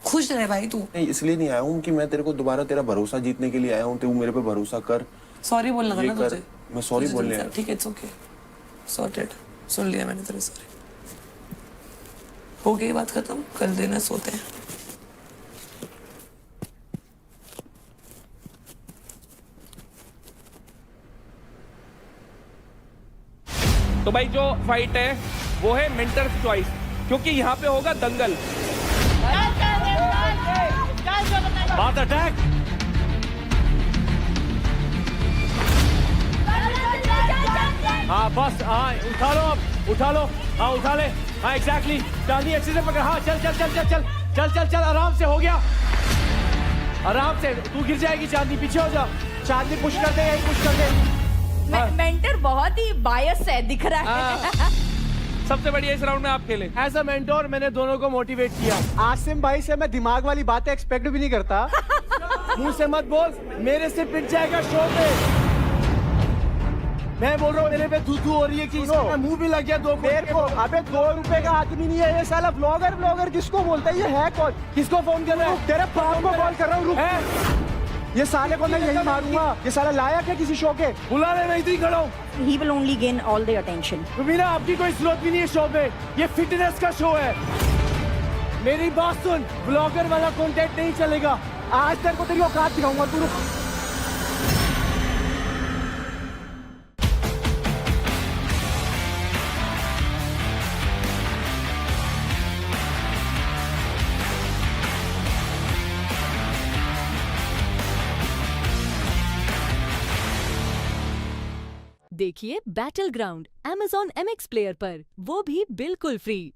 खुश रहे भाई तू। नहीं इसलिए नहीं आया हूँ कि मैं तेरे को दोबारा तेरा भरोसा जीतने के लिए आया हूँ। तू मेरे पे भरोसा कर। सॉरी बोलना था ना तुझे। मैं सॉरी बोलने आया। ठीक है, इट्स ओके, सॉर्टेड। सुन लिया मैंने तेरे सॉरी। हो गई बात खत्म, कल देना सोते हैं। तो भाई जो फाइट है वो है मेंटर्स चॉइस, क्योंकि यहाँ पे होगा दंगल। बात अटैक। हाँ बस, हाँ उठा लो, अब उठा लो, हाँ उठा ले, हाँ एग्जैक्टली। चांदी अच्छे से पकड़, हाँ चल चल चल चल चल चल चल चल, आराम से, हो गया आराम से। तू गिर जाएगी चांदी, पीछे हो जा। चांदी पुश कर दे, यही पुश कर दे। मेंटर बहुत ही बायस है दिख रहा है। सबसे बढ़िया इस राउंड में आप खेले। एज अ मेंटोर मैंने दोनों को मोटिवेट किया। आसिम भाई से मैं दिमाग वाली बातें एक्सपेक्ट भी नहीं करता। मुंह से मत बोल, मेरे से पिट जाएगा शो पे। मैं बोल रहा हूँ मेरे पे थू हो रही है कि मुंह भी लग गया दो को। अबे 2 रुपए का आदमी नहीं है ये साला। ब्लॉगर किसको बोलता है? ये है कौन? किसको फोन कर रहा है? तेरे बाप को कॉल कर रहा हूँ। ये साले को मैं यही मारूंगा। ये साला लायक है किसी शो के? बुला ले, मैं इधर ही खड़ा हूँ। He will only gain all the attention. Rubina, आपकी कोई जरूरत भी नहीं है शो पे। ये फिटनेस का शो है। मेरी बात सुन, ब्लॉगर वाला कंटेंट नहीं चलेगा। आज तेरे को तेरी औकात दिखाऊंगा। तू देखिए battle ground Amazon MX player पर, वो भी बिल्कुल फ्री।